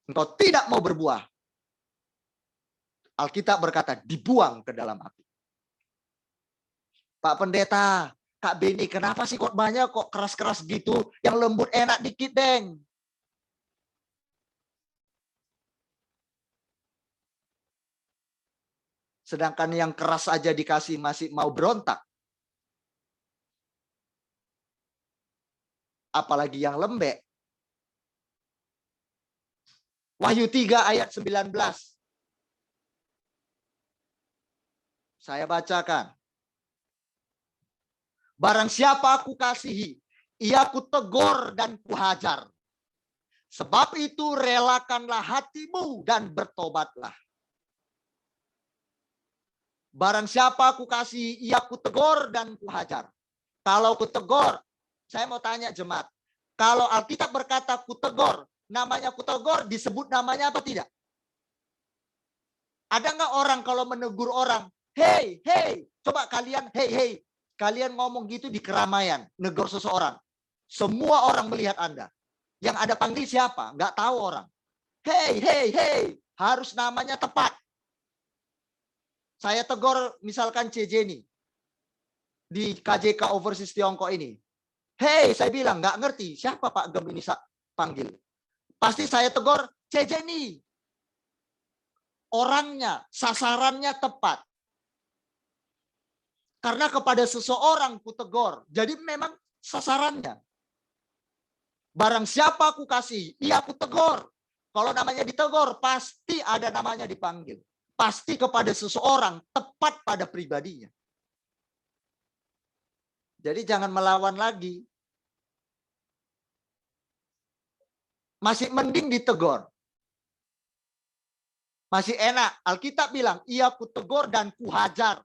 Engkau tidak mau berbuah. Alkitab berkata, dibuang ke dalam api. Pak Pendeta, Kak Beni, kenapa sih kok banyak kok keras-keras gitu? Yang lembut enak dikit, Deng. Sedangkan yang keras aja dikasih masih mau berontak. Apalagi yang lembek. Wahyu 3 ayat 19. Saya bacakan. Barang siapa aku kasihi, ia kutegur dan kuhajar. Sebab itu relakanlah hatimu dan bertobatlah. Barang siapa aku kasihi, ia kutegur dan kuhajar. Kalau kutegur, saya mau tanya jemaat. Kalau Alkitab berkata kutegur, namanya kutegur disebut namanya apa tidak? Ada nggak orang kalau menegur orang, hey, hey, coba kalian, hey, hey. Kalian ngomong gitu di keramaian, negur seseorang. Semua orang melihat Anda. Yang ada panggil siapa? Nggak tahu orang. Hey, hey, hey. Harus namanya tepat. Saya tegur misalkan Cejeni. Di KJK Overseas Tiongkok ini. Hey, saya bilang nggak ngerti. Siapa Pak Gem ini panggil? Pasti saya tegur Cejeni. Orangnya, sasarannya tepat. Karena kepada seseorang ku tegur. Jadi memang sasarannya. Barang siapa aku kasih, ia aku tegur. Kalau namanya ditegur, pasti ada namanya dipanggil. Pasti kepada seseorang, tepat pada pribadinya. Jadi jangan melawan lagi. Masih mending ditegur. Masih enak. Alkitab bilang, ia ku tegur dan ku hajar.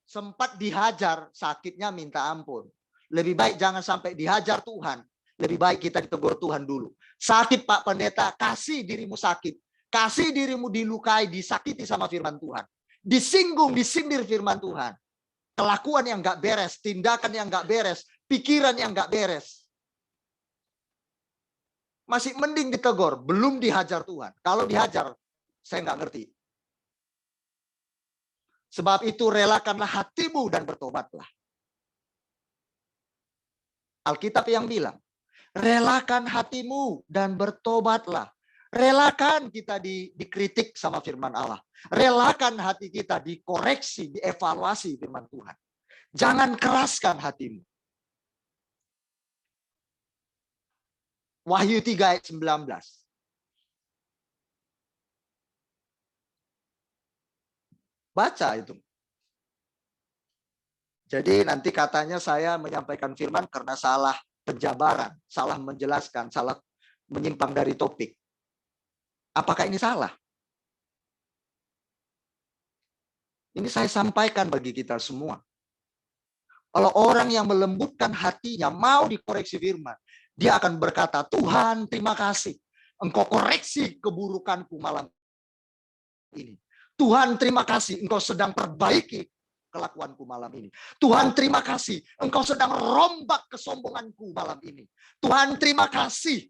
Sempat dihajar, sakitnya minta ampun. Lebih baik jangan sampai dihajar Tuhan. Lebih baik kita ditegur Tuhan dulu. Sakit Pak Pendeta, kasih dirimu sakit. Kasih dirimu dilukai, disakiti sama firman Tuhan. disinggung, disindir firman Tuhan. Kelakuan yang nggak beres, tindakan yang nggak beres, pikiran yang nggak beres. Masih mending ditegur, belum dihajar Tuhan. Kalau dihajar, saya nggak ngerti. Sebab itu relakanlah hatimu dan bertobatlah. Alkitab yang bilang, relakan hatimu dan bertobatlah. Relakan kita dikritik sama firman Allah. Relakan hati kita dikoreksi, dievaluasi firman Tuhan. Jangan keraskan hatimu. Wahyu 3 ayat 19. Baca itu. Jadi nanti katanya saya menyampaikan firman karena salah penjabaran, salah menjelaskan, salah menyimpang dari topik. Apakah ini salah? Ini saya sampaikan bagi kita semua. Kalau orang yang melembutkan hatinya mau dikoreksi firman, dia akan berkata, Tuhan terima kasih. Engkau koreksi keburukanku malam ini. Tuhan terima kasih, engkau sedang perbaiki kelakuanku malam ini. Tuhan terima kasih, engkau sedang rombak kesombonganku malam ini. Tuhan terima kasih,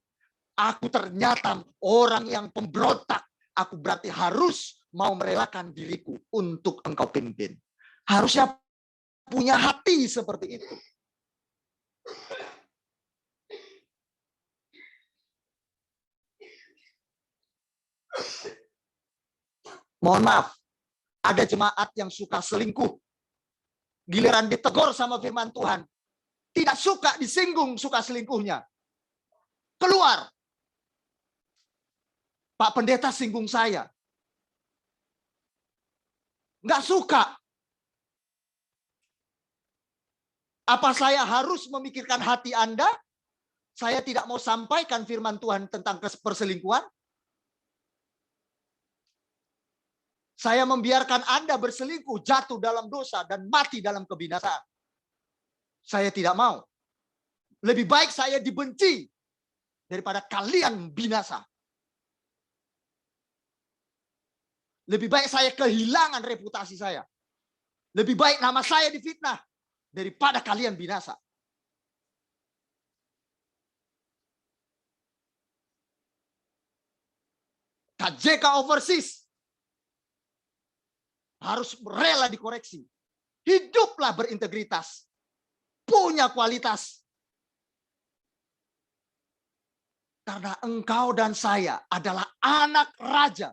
aku ternyata orang yang pemberontak. Aku berarti harus mau merelakan diriku untuk engkau pimpin. Harusnya punya hati seperti itu. Mohon maaf, ada jemaat yang suka selingkuh. Giliran ditegur sama firman Tuhan, tidak suka disinggung, suka selingkuhnya. Keluar. Pak pendeta singgung saya. Nggak suka. Apa saya harus memikirkan hati Anda? Saya tidak mau sampaikan firman Tuhan tentang perselingkuhan. Saya membiarkan Anda berselingkuh, jatuh dalam dosa, dan mati dalam kebinasaan. Saya tidak mau. Lebih baik saya dibenci daripada kalian binasa. Lebih baik saya kehilangan reputasi saya. Lebih baik nama saya difitnah daripada kalian binasa. KJK Overseas harus rela dikoreksi. Hiduplah berintegritas. Punya kualitas. Karena engkau dan saya adalah anak raja.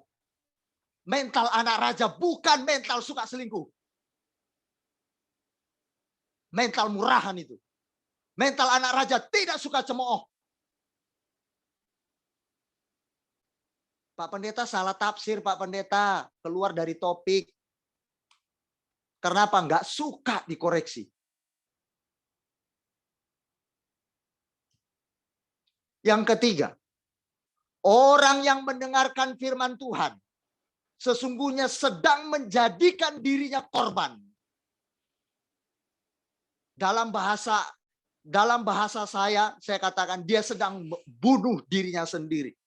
Mental anak raja bukan mental suka selingkuh. Mental murahan itu. Mental anak raja tidak suka cemooh. Pak Pendeta salah tafsir, Pak Pendeta. Keluar dari topik. Kenapa? Nggak suka dikoreksi. Yang ketiga, orang yang mendengarkan firman Tuhan sesungguhnya sedang menjadikan dirinya korban. Dalam bahasa saya katakan dia sedang bunuh dirinya sendiri.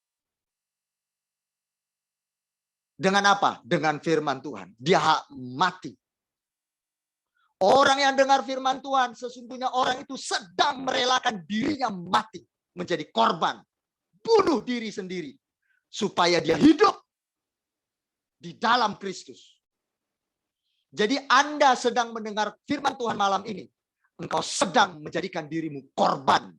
Dengan apa? Dengan firman Tuhan. Dia mati. Orang yang dengar firman Tuhan, sesungguhnya orang itu sedang merelakan dirinya mati. Menjadi korban. Bunuh diri sendiri. Supaya dia hidup di dalam Kristus. Jadi Anda sedang mendengar firman Tuhan malam ini. Engkau sedang menjadikan dirimu korban.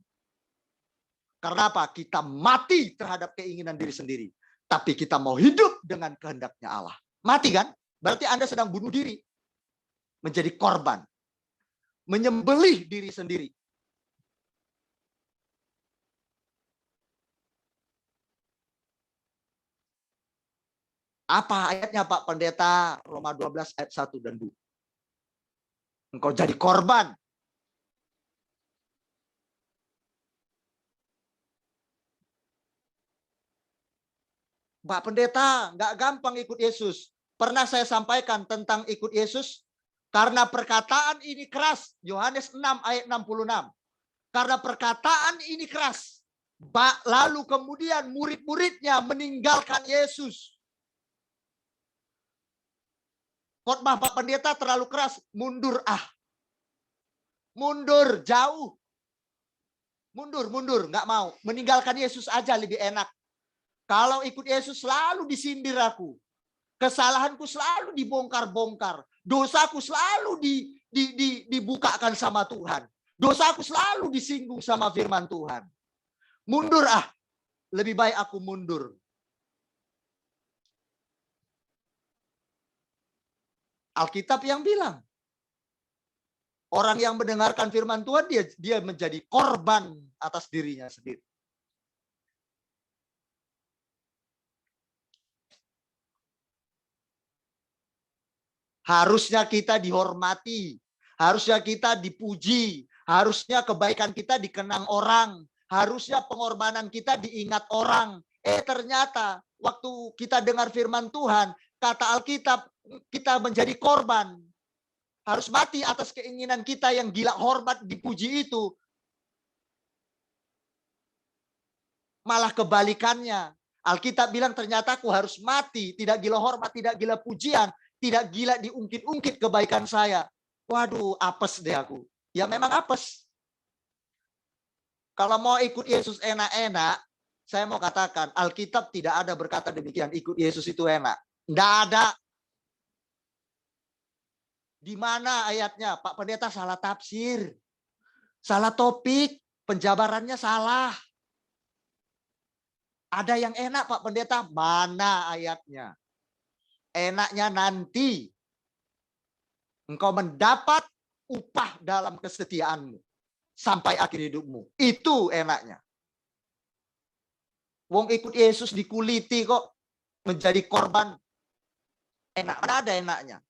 Karena apa? Kita mati terhadap keinginan diri sendiri. Tapi kita mau hidup dengan kehendaknya Allah. Mati kan? Berarti Anda sedang bunuh diri. Menjadi korban. Menyembelih diri sendiri. Apa ayatnya Pak Pendeta? Roma 12 ayat 1 dan 2. Engkau jadi korban. Pak Pendeta, nggak gampang ikut Yesus. Pernah saya sampaikan tentang ikut Yesus. Karena perkataan ini keras. Yohanes 6 ayat 66. Karena perkataan ini keras. Lalu kemudian murid-muridnya meninggalkan Yesus. Khotbah Pak Pendeta terlalu keras, mundur mundur jauh, mundur, nggak mau, meninggalkan Yesus aja lebih enak. Kalau ikut Yesus selalu disindir aku, kesalahanku selalu dibongkar-bongkar, dosaku selalu dibukakan sama Tuhan, dosaku selalu disinggung sama firman Tuhan. Mundur lebih baik aku mundur. Alkitab yang bilang, orang yang mendengarkan firman Tuhan dia menjadi korban atas dirinya sendiri. Harusnya kita dihormati, harusnya kita dipuji, harusnya kebaikan kita dikenang orang, harusnya pengorbanan kita diingat orang. Ternyata waktu kita dengar firman Tuhan, kata Alkitab, kita menjadi korban. Harus mati atas keinginan kita yang gila hormat dipuji itu. Malah kebalikannya. Alkitab bilang ternyata aku harus mati. Tidak gila hormat, tidak gila pujian. Tidak gila diungkit-ungkit kebaikan saya. Waduh, apes deh aku. Ya memang apes. Kalau mau ikut Yesus enak-enak, saya mau katakan Alkitab tidak ada berkata demikian. Ikut Yesus itu enak. Tidak ada. Di mana ayatnya? Pak Pendeta salah tafsir. Salah topik. Penjabarannya salah. Ada yang enak Pak Pendeta. Mana ayatnya? Enaknya nanti. Engkau mendapat upah dalam kesetiaanmu. Sampai akhir hidupmu. Itu enaknya. Wong ikut Yesus dikuliti kok. Menjadi korban. Enak. Mana ada enaknya?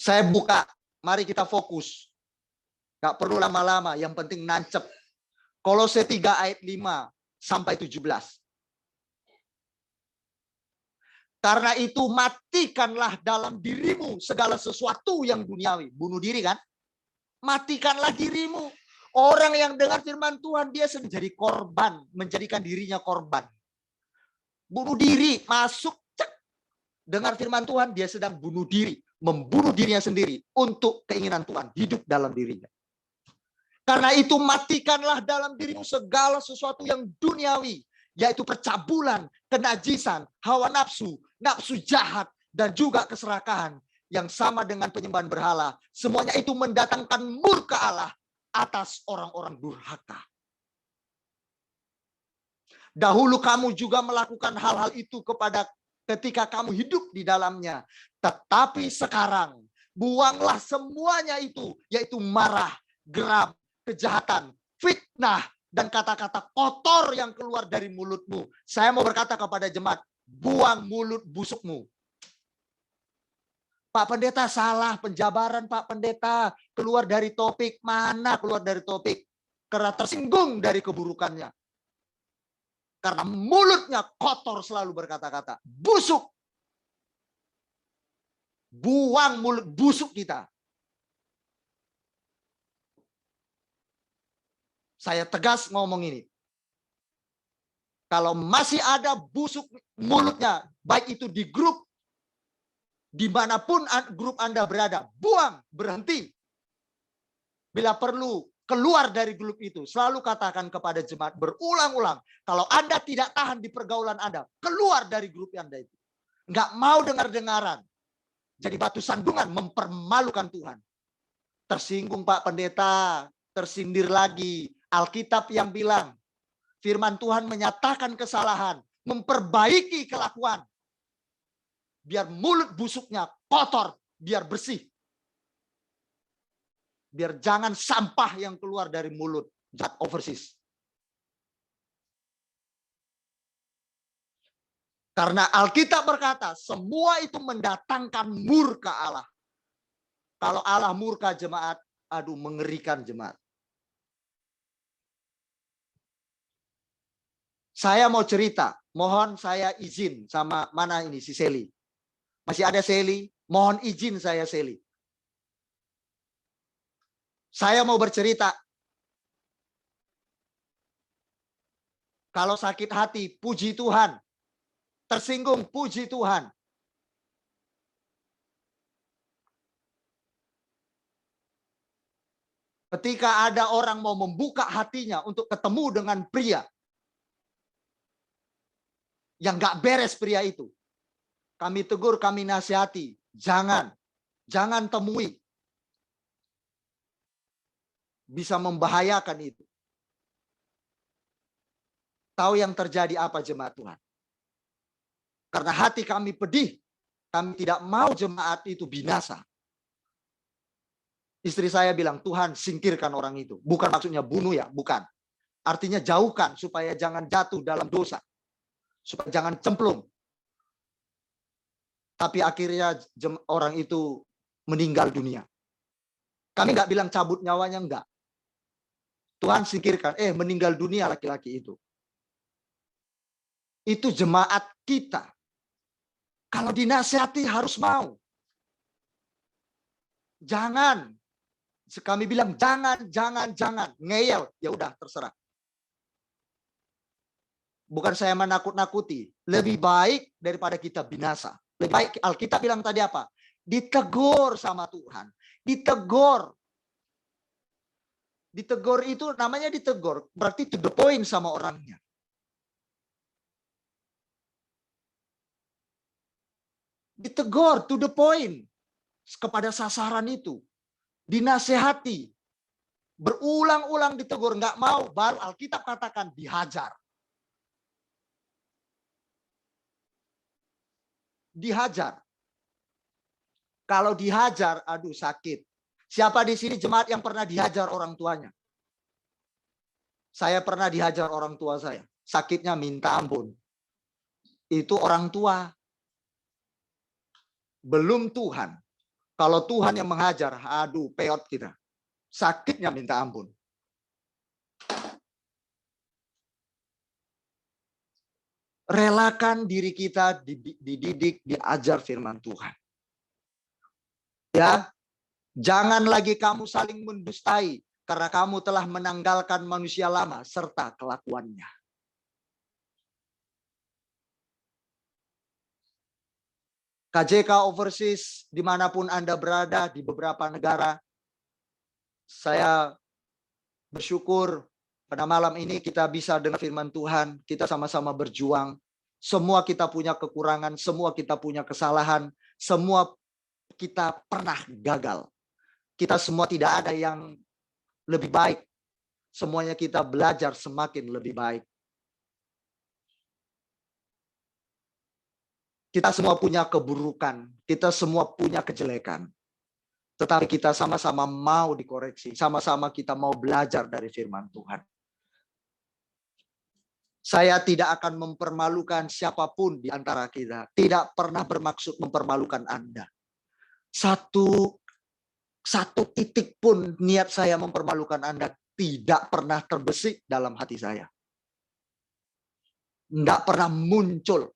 Saya buka, mari kita fokus. Gak perlu lama-lama, yang penting nancep. Kolose 3 ayat 5 sampai 17. Karena itu matikanlah dalam dirimu segala sesuatu yang duniawi. Bunuh diri kan? Matikanlah dirimu. Orang yang dengar firman Tuhan, dia sedang jadi korban. Menjadikan dirinya korban. Bunuh diri, masuk, cek. Dengar firman Tuhan, dia sedang bunuh diri. Membunuh dirinya sendiri untuk keinginan Tuhan hidup dalam dirinya. Karena itu matikanlah dalam dirimu segala sesuatu yang duniawi, yaitu percabulan, kenajisan, hawa nafsu, nafsu jahat, dan juga keserakahan yang sama dengan penyembahan berhala. Semuanya itu mendatangkan murka Allah atas orang-orang durhaka. Dahulu kamu juga melakukan hal-hal itu ketika kamu hidup di dalamnya. Tetapi sekarang, buanglah semuanya itu, yaitu marah, geram, kejahatan, fitnah, dan kata-kata kotor yang keluar dari mulutmu. Saya mau berkata kepada jemaat, buang mulut busukmu. Pak Pendeta salah, penjabaran Pak Pendeta. Keluar dari topik, mana keluar dari topik? Karena tersinggung dari keburukannya. Karena mulutnya kotor selalu berkata-kata. Busuk. Buang mulut busuk kita. Saya tegas ngomong ini. Kalau masih ada busuk mulutnya, baik itu di grup, dimanapun grup Anda berada, buang, berhenti. Bila perlu, keluar dari grup itu. Selalu katakan kepada jemaat berulang-ulang. Kalau Anda tidak tahan di pergaulan Anda, keluar dari grup Anda itu. Nggak mau dengar-dengaran. Jadi batu sandungan, mempermalukan Tuhan. Tersinggung Pak Pendeta, tersindir lagi. Alkitab yang bilang, firman Tuhan menyatakan kesalahan, memperbaiki kelakuan. Biar mulut busuknya kotor, biar bersih. Biar jangan sampah yang keluar dari mulut. Zat overseas. Karena Alkitab berkata, semua itu mendatangkan murka Allah. Kalau Allah murka jemaat, aduh mengerikan jemaat. Saya mau cerita, mohon saya izin sama mana ini si Seli. Masih ada Seli? Mohon izin saya Seli. Saya mau bercerita. Kalau sakit hati, puji Tuhan. tersinggung, puji Tuhan. Ketika ada orang mau membuka hatinya untuk ketemu dengan pria yang gak beres pria itu, kami tegur, kami nasihati, jangan temui. Bisa membahayakan itu. Tahu yang terjadi apa jemaat Tuhan? Karena hati kami pedih, kami tidak mau jemaat itu binasa. Istri saya bilang, Tuhan singkirkan orang itu. Bukan maksudnya bunuh ya, bukan. Artinya jauhkan supaya jangan jatuh dalam dosa. Supaya jangan cemplung. Tapi akhirnya orang itu meninggal dunia. Kami nggak bilang cabut nyawanya, enggak. Tuhan singkirkan, meninggal dunia laki-laki itu. Itu jemaat kita. Kalau dinasihati harus mau. Jangan. Kami bilang jangan. Ngeyel, ya udah terserah. Bukan saya menakut-nakuti. Lebih baik daripada kita binasa. Lebih baik, Alkitab bilang tadi apa? Ditegur sama Tuhan. Ditegur. Ditegur itu namanya ditegur. Berarti to the point sama orangnya. Ditegur to the point. Kepada sasaran itu. Dinasehati. Berulang-ulang ditegur. Nggak mau. Baru Alkitab katakan dihajar. Dihajar. Kalau dihajar, aduh sakit. Siapa di sini jemaat yang pernah dihajar orang tuanya? Saya pernah dihajar orang tua saya. Sakitnya minta ampun. Itu orang tua. Belum Tuhan. Kalau Tuhan yang menghajar, aduh peot kita. Sakitnya minta ampun. Relakan diri kita dididik, diajar firman Tuhan. Ya, jangan lagi kamu saling mendustai karena kamu telah menanggalkan manusia lama serta kelakuannya. KJK Overseas, dimanapun Anda berada, di beberapa negara, saya bersyukur pada malam ini kita bisa dengar firman Tuhan, kita sama-sama berjuang. Semua kita punya kekurangan, semua kita punya kesalahan, semua kita pernah gagal. Kita semua tidak ada yang lebih baik. Semuanya kita belajar semakin lebih baik. Kita semua punya keburukan, kita semua punya kejelekan. Tetapi kita sama-sama mau dikoreksi, sama-sama kita mau belajar dari firman Tuhan. Saya tidak akan mempermalukan siapapun di antara kita. Tidak pernah bermaksud mempermalukan Anda. Satu titik pun niat saya mempermalukan Anda tidak pernah terbesit dalam hati saya. Tidak pernah muncul.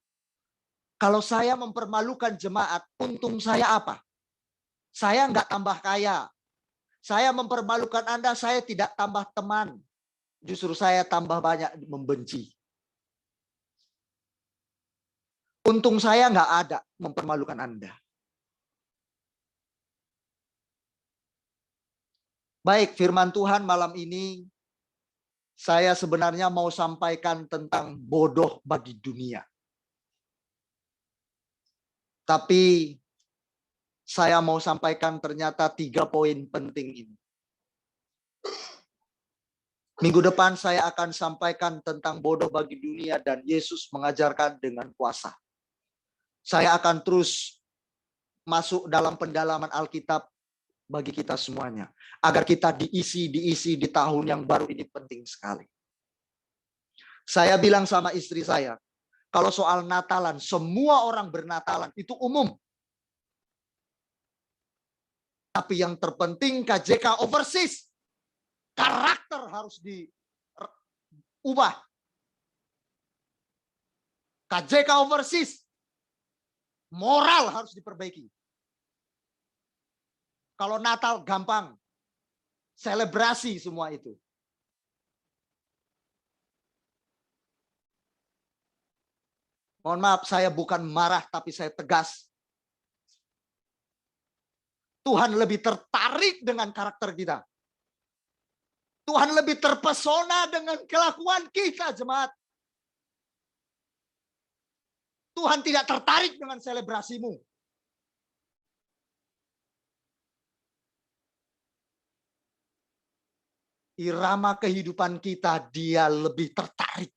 Kalau saya mempermalukan jemaat, untung saya apa? Saya nggak tambah kaya. Saya mempermalukan Anda, saya tidak tambah teman. Justru saya tambah banyak membenci. Untung saya nggak ada mempermalukan Anda. Baik, firman Tuhan malam ini, saya sebenarnya mau sampaikan tentang bodoh bagi dunia. Tapi saya mau sampaikan ternyata 3 poin penting ini. Minggu depan saya akan sampaikan tentang bodoh bagi dunia dan Yesus mengajarkan dengan kuasa. Saya akan terus masuk dalam pendalaman Alkitab bagi kita semuanya. Agar kita diisi di tahun yang baru ini penting sekali. Saya bilang sama istri saya, kalau soal Natalan, semua orang bernatalan, itu umum. Tapi yang terpenting KJK Overseas, karakter harus diubah. KJK Overseas, moral harus diperbaiki. Kalau Natal gampang, selebrasi semua itu. Mohon maaf, saya bukan marah, tapi saya tegas. Tuhan lebih tertarik dengan karakter kita. Tuhan lebih terpesona dengan kelakuan kita, jemaat. Tuhan tidak tertarik dengan selebrasimu. Irama kehidupan kita, dia lebih tertarik.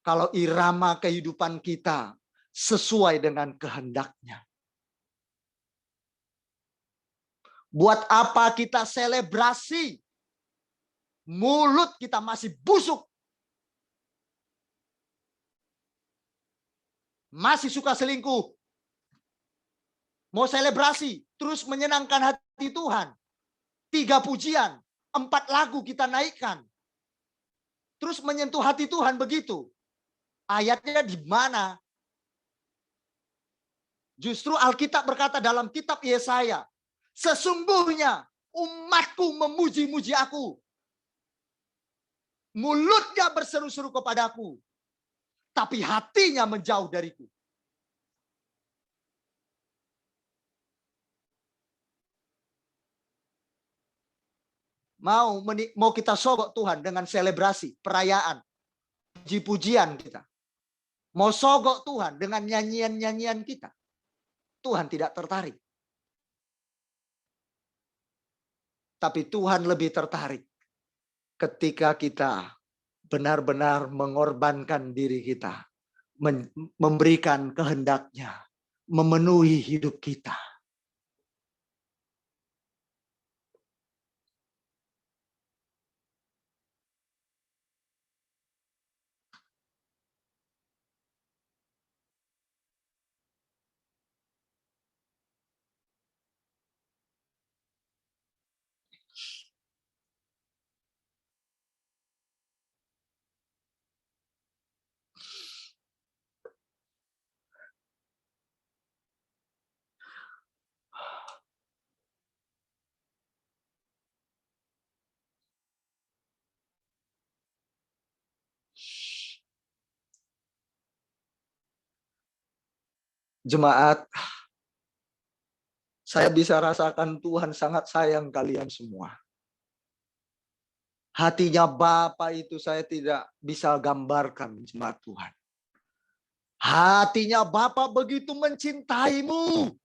Kalau irama kehidupan kita sesuai dengan kehendaknya. Buat apa kita selebrasi? Mulut kita masih busuk. Masih suka selingkuh. Mau selebrasi, terus menyenangkan hati Tuhan. 3 pujian, 4 lagu kita naikkan. Terus menyentuh hati Tuhan begitu. Ayatnya di mana? Justru Alkitab berkata dalam kitab Yesaya, sesungguhnya umatku memuji-muji aku. Mulutnya berseru-seru kepadaku, tapi hatinya menjauh dariku. Mau kita sogok Tuhan dengan selebrasi, perayaan, puji-pujian kita. Mau sogok Tuhan dengan nyanyian-nyanyian kita. Tuhan tidak tertarik. Tapi Tuhan lebih tertarik ketika kita benar-benar mengorbankan diri kita. Memberikan kehendaknya. Memenuhi hidup kita. Jemaat, saya bisa rasakan Tuhan sangat sayang kalian semua. Hatinya Bapa itu saya tidak bisa gambarkan, jemaat Tuhan. Hatinya Bapa begitu mencintaimu.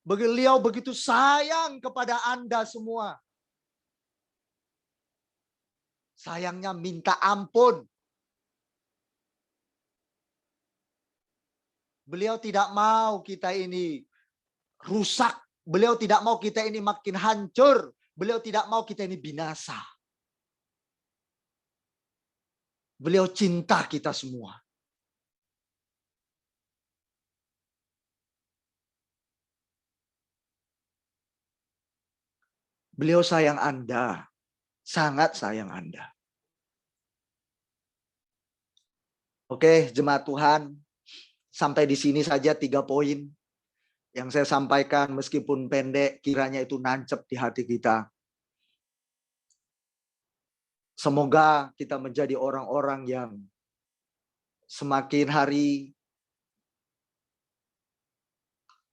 Beliau begitu sayang kepada Anda semua. Sayangnya minta ampun. Beliau tidak mau kita ini rusak. Beliau tidak mau kita ini makin hancur. Beliau tidak mau kita ini binasa. Beliau cinta kita semua. Beliau sayang Anda. Sangat sayang Anda. Oke, jemaat Tuhan. Sampai di sini saja 3 poin yang saya sampaikan, meskipun pendek, kiranya itu nancep di hati kita. Semoga kita menjadi orang-orang yang semakin hari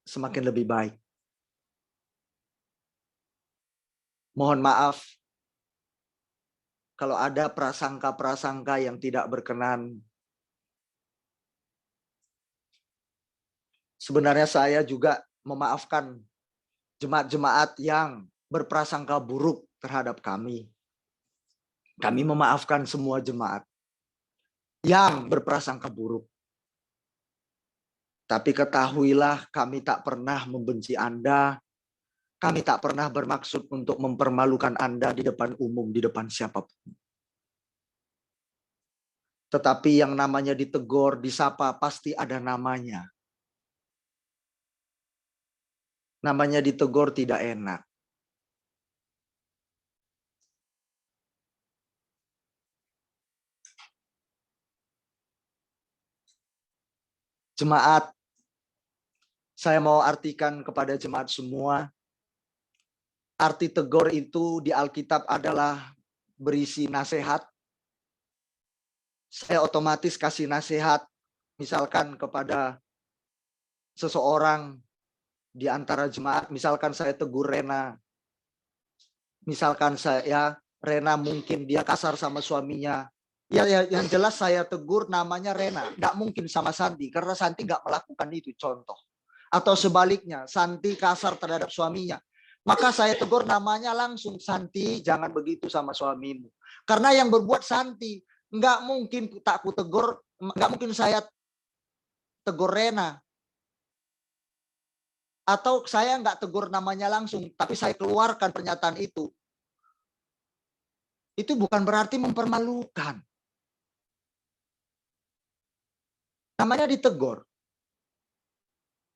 semakin lebih baik. Mohon maaf kalau ada prasangka-prasangka yang tidak berkenan. Sebenarnya saya juga memaafkan jemaat-jemaat yang berprasangka buruk terhadap kami. Kami memaafkan semua jemaat yang berprasangka buruk. Tapi ketahuilah, kami tak pernah membenci Anda. Kami tak pernah bermaksud untuk mempermalukan Anda di depan umum, di depan siapapun. Tetapi yang namanya ditegur, disapa, pasti ada namanya. Namanya ditegur tidak enak. Jemaat, saya mau artikan kepada jemaat semua, Arti tegur itu di Alkitab adalah berisi nasihat. Saya otomatis kasih nasihat, misalkan kepada seseorang di antara jemaat, misalkan saya tegur Rena. Misalkan Rena mungkin dia kasar sama suaminya. Ya, yang jelas saya tegur namanya Rena. Nggak mungkin sama Santi, karena Santi nggak melakukan itu, contoh. Atau sebaliknya, Santi kasar terhadap suaminya. Maka saya tegur namanya langsung, Santi jangan begitu sama suamimu. Karena yang berbuat Santi, nggak mungkin tak ku tegur, nggak mungkin saya tegur Rena. Atau saya nggak tegur namanya langsung, tapi saya keluarkan pernyataan itu. Itu bukan berarti mempermalukan. Namanya ditegur.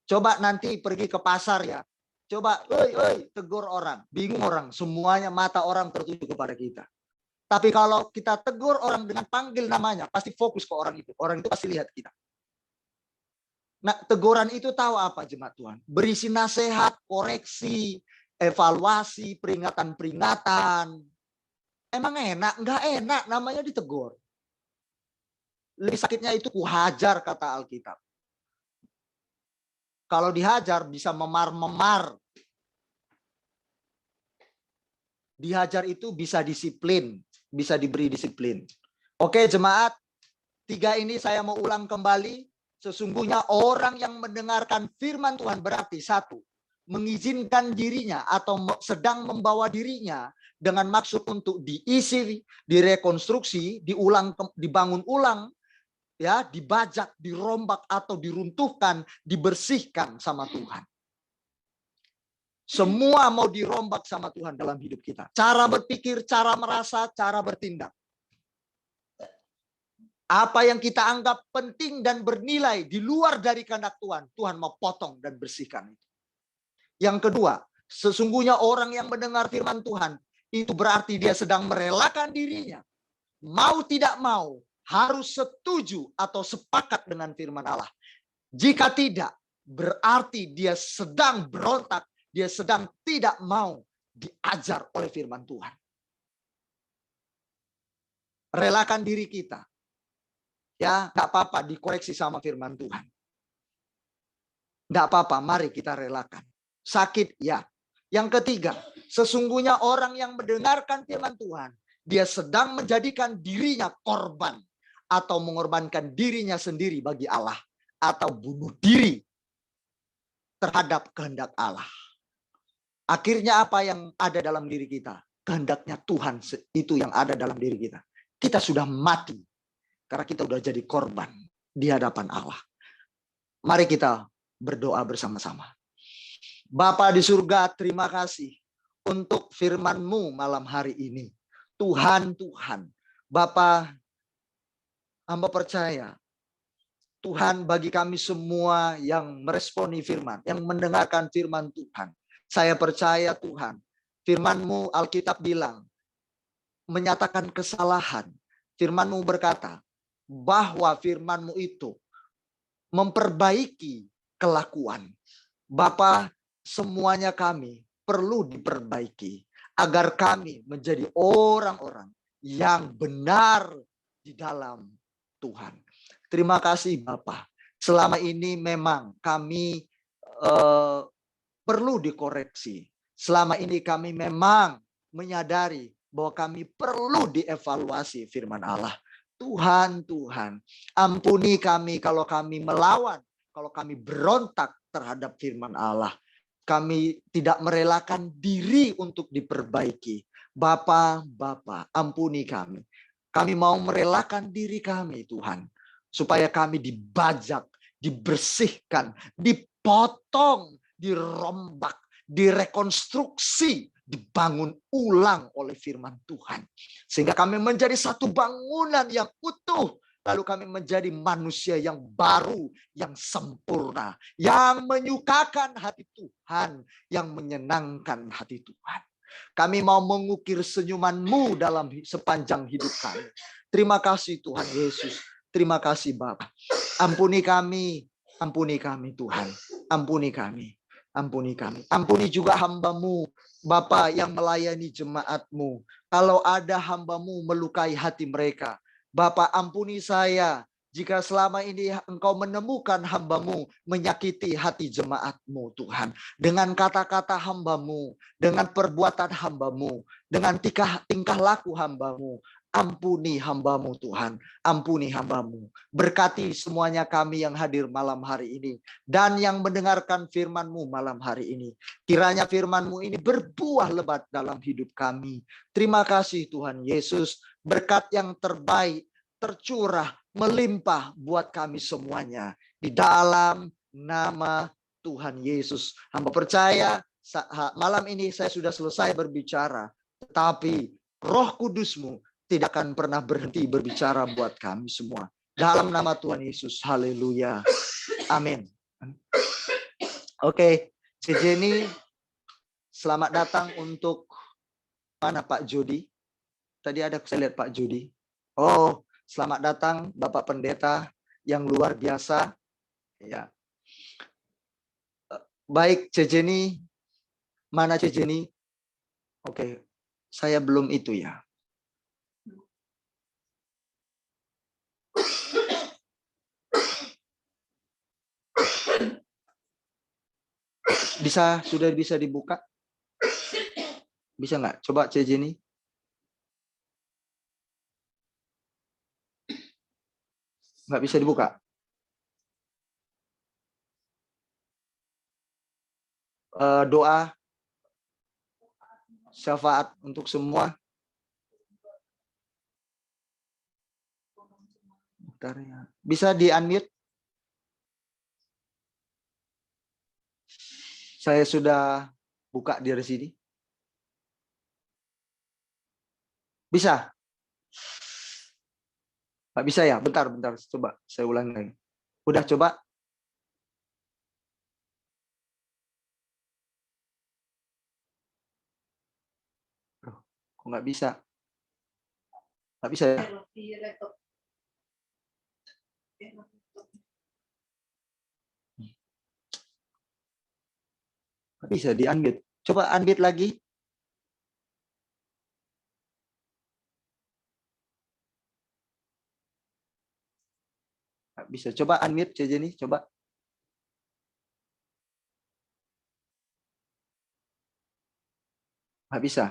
Coba nanti pergi ke pasar ya. Coba, oi, tegur orang. Bingung orang. Semuanya mata orang tertuju kepada kita. Tapi kalau kita tegur orang dengan panggil namanya, pasti fokus ke orang itu. Orang itu pasti lihat kita. Nah, teguran itu tahu apa jemaat Tuhan? Berisi nasihat, koreksi, evaluasi, peringatan-peringatan. Emang enak? Enggak enak, namanya ditegur. Lebih sakitnya itu kuhajar, kata Alkitab. Kalau dihajar bisa memar-memar. Dihajar itu bisa disiplin, bisa diberi disiplin. Oke jemaat, 3 ini saya mau ulang kembali. Sesungguhnya orang yang mendengarkan firman Tuhan berarti 1, mengizinkan dirinya atau sedang membawa dirinya dengan maksud untuk diisi, direkonstruksi, dibangun ulang, ya, dibajak, dirombak atau diruntuhkan, dibersihkan sama Tuhan. Semua mau dirombak sama Tuhan dalam hidup kita. Cara berpikir, cara merasa, cara bertindak. Apa yang kita anggap penting dan bernilai di luar dari kehendak Tuhan, Tuhan mau potong dan bersihkan itu. Yang kedua, sesungguhnya orang yang mendengar firman Tuhan, itu berarti dia sedang merelakan dirinya. Mau tidak mau, harus setuju atau sepakat dengan firman Allah. Jika tidak, berarti dia sedang berontak, dia sedang tidak mau diajar oleh firman Tuhan. Relakan diri kita. Ya, nggak apa-apa dikoreksi sama firman Tuhan. Nggak apa-apa, mari kita relakan. Sakit, ya. Yang ketiga, sesungguhnya orang yang mendengarkan firman Tuhan, dia sedang menjadikan dirinya korban atau mengorbankan dirinya sendiri bagi Allah atau bunuh diri terhadap kehendak Allah. Akhirnya apa yang ada dalam diri kita? Kehendaknya Tuhan itu yang ada dalam diri kita. Kita sudah mati. Karena kita sudah jadi korban di hadapan Allah. Mari kita berdoa bersama-sama. Bapa di surga, terima kasih untuk firman-Mu malam hari ini. Tuhan, Bapa, hamba percaya, Tuhan bagi kami semua yang meresponi firman, yang mendengarkan firman Tuhan. Saya percaya Tuhan, firman-Mu Alkitab bilang, menyatakan kesalahan. Firman-Mu berkata, bahwa firman-Mu itu memperbaiki kelakuan. Bapa, semuanya kami perlu diperbaiki agar kami menjadi orang-orang yang benar di dalam Tuhan. Terima kasih Bapa. Selama ini memang kami perlu dikoreksi. Selama ini kami memang menyadari bahwa kami perlu dievaluasi firman Allah. Tuhan, ampuni kami kalau kami melawan, kalau kami berontak terhadap firman Allah. Kami tidak merelakan diri untuk diperbaiki. Bapa, ampuni kami. Kami mau merelakan diri kami, Tuhan. Supaya kami dibajak, dibersihkan, dipotong, dirombak, direkonstruksi, dibangun ulang oleh firman Tuhan. Sehingga kami menjadi satu bangunan yang utuh. Lalu kami menjadi manusia yang baru, yang sempurna. Yang menyukakan hati Tuhan. Yang menyenangkan hati Tuhan. Kami mau mengukir senyuman-Mu dalam sepanjang hidup kami. Terima kasih Tuhan Yesus. Terima kasih Bapa. Ampuni kami Tuhan. Ampuni kami. Ampuni kami. Ampuni juga hamba-Mu, Bapa yang melayani jemaat-Mu. Kalau ada hamba-Mu melukai hati mereka, Bapa ampuni saya. Jika selama ini Engkau menemukan hamba-Mu menyakiti hati jemaat-Mu, Tuhan. Dengan kata-kata hamba-Mu, dengan perbuatan hamba-Mu, dengan tingkah laku hamba-Mu. Ampuni hamba-Mu, Tuhan. Ampuni hamba-Mu. Berkati semuanya kami yang hadir malam hari ini. Dan yang mendengarkan firman-Mu malam hari ini. Kiranya firman-Mu ini berbuah lebat dalam hidup kami. Terima kasih Tuhan Yesus. Berkat yang terbaik, tercurah, melimpah buat kami semuanya. Di dalam nama Tuhan Yesus. Hamba percaya malam ini saya sudah selesai berbicara. Tetapi Roh Kudus-Mu tidak akan pernah berhenti berbicara buat kami semua. Dalam nama Tuhan Yesus. Haleluya. Amin. Oke, Jenny, selamat datang untuk mana Pak Jody? Tadi ada saya lihat Pak Jody. Oh, selamat datang Bapak Pendeta yang luar biasa. Ya. Baik, Jenny. Mana Jenny? Oke, saya belum itu ya. Sudah bisa dibuka? Bisa nggak? Coba Jenny. Nggak bisa dibuka. Doa syafaat untuk semua. Bentar ya. Bisa di-unmute? Saya sudah buka dari sini. Bisa? Nggak bisa ya? Bentar. Coba saya ulang lagi. Udah coba? Kok nggak bisa? Nggak bisa ya? Nggak bisa di-unmute. Coba unmute lagi. Nggak bisa. Coba unmute Jenny. Coba. Nggak bisa.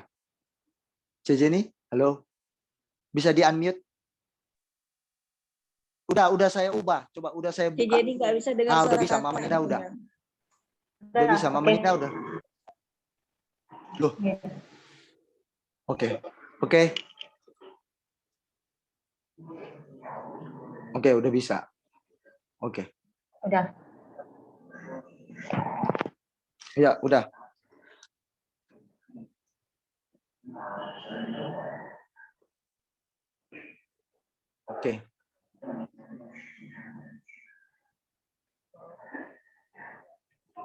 Jenny, halo. Bisa di-unmute? Udah saya ubah. Coba udah saya buka. Jadi nggak bisa dengar suara udah bisa. kakak. Mama Nina udah. Udah bisa. Mama Nina udah. Loh. Oke. Oke, udah bisa. Oke. Udah. Ya, udah. Oke.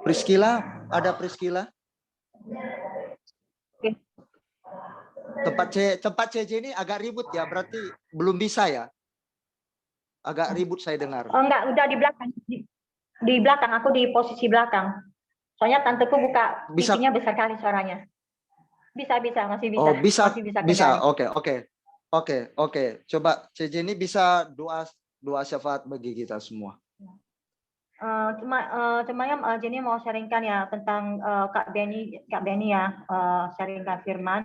Priscila, ada Priscila? Tempat CJ ini agak ribut ya, berarti belum bisa ya? Agak ribut saya dengar. Oh enggak, udah di belakang. Di belakang, aku di posisi belakang. Soalnya tanteku buka TV-nya besar kali suaranya. Bisa, masih bisa. Oh, bisa. Masih bisa. Oke. Coba CJ ini bisa doa syafaat bagi kita semua. Cuma Jenny mau sharingkan ya tentang Kak Benny ya, sharingkan firman.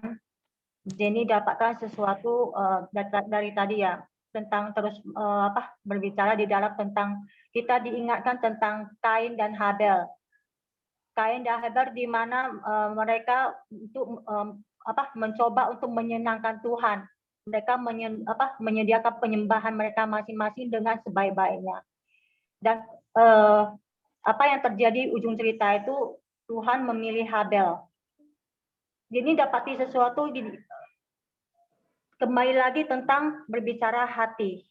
Jenny dapatkan sesuatu dari tadi ya, tentang terus berbicara di dalam tentang kita diingatkan tentang Kain dan Habel. Kain dan Habel di mana mereka untuk mencoba untuk menyenangkan Tuhan. Mereka menyediakan penyembahan mereka masing-masing dengan sebaik-baiknya. Dan apa yang terjadi ujung cerita itu Tuhan memilih Habel. Jadi dapati sesuatu kembali lagi tentang berbicara hati.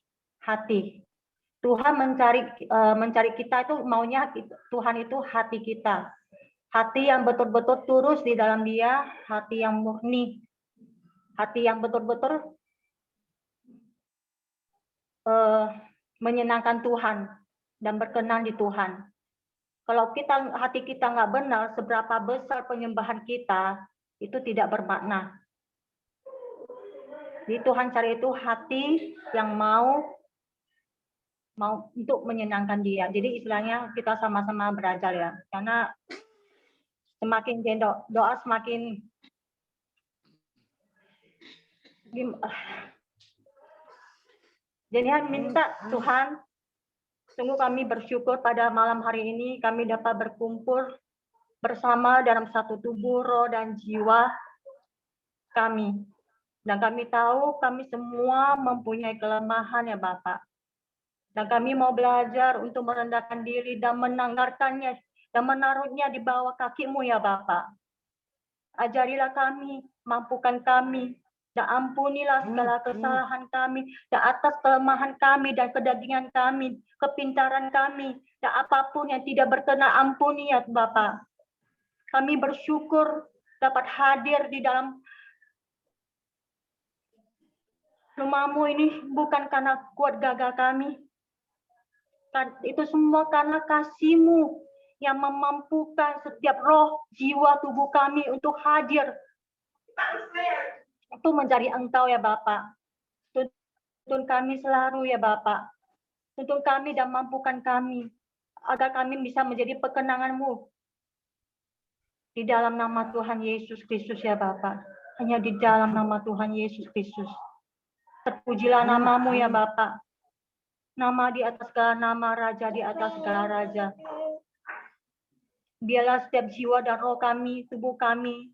Tuhan mencari kita itu maunya Tuhan itu hati kita. Hati yang betul-betul tulus di dalam Dia, hati yang murni. Hati yang betul-betul menyenangkan Tuhan dan berkenan di Tuhan. Kalau hati kita nggak benar, seberapa besar penyembahan kita itu tidak bermakna. Jadi Tuhan cari itu hati yang mau untuk menyenangkan Dia. Jadi istilahnya kita sama-sama belajar ya, karena semakin doa semakin jadi minta Tuhan, sungguh kami bersyukur pada malam hari ini kami dapat berkumpul bersama dalam satu tubuh, roh, dan jiwa kami. Dan kami tahu kami semua mempunyai kelemahan ya Bapak. Dan kami mau belajar untuk merendahkan diri dan menanggarkannya dan menaruhnya di bawah kaki-Mu ya Bapak. Ajarilah kami, mampukan kami, dan ampunilah segala kesalahan kami, dan atas kelemahan kami dan kedagingan kami, kepintaran kami, dan apapun yang tidak berkenan ampuni ya Bapak. Kami bersyukur dapat hadir di dalam rumah-Mu ini bukan karena kuat gagah kami. Itu semua karena kasih-Mu yang memampukan setiap roh, jiwa, tubuh kami untuk hadir. Itu mencari Engkau ya Bapak. Tuntun kami selalu ya Bapak. Tuntun kami dan mampukan kami. Agar kami bisa menjadi perkenangan-Mu. Di dalam nama Tuhan Yesus Kristus ya Bapak. Hanya di dalam nama Tuhan Yesus Kristus. Terpujilah nama-Mu ya Bapak. Nama di atas segala nama, Raja di atas segala raja. Biarlah setiap jiwa dan roh kami, tubuh kami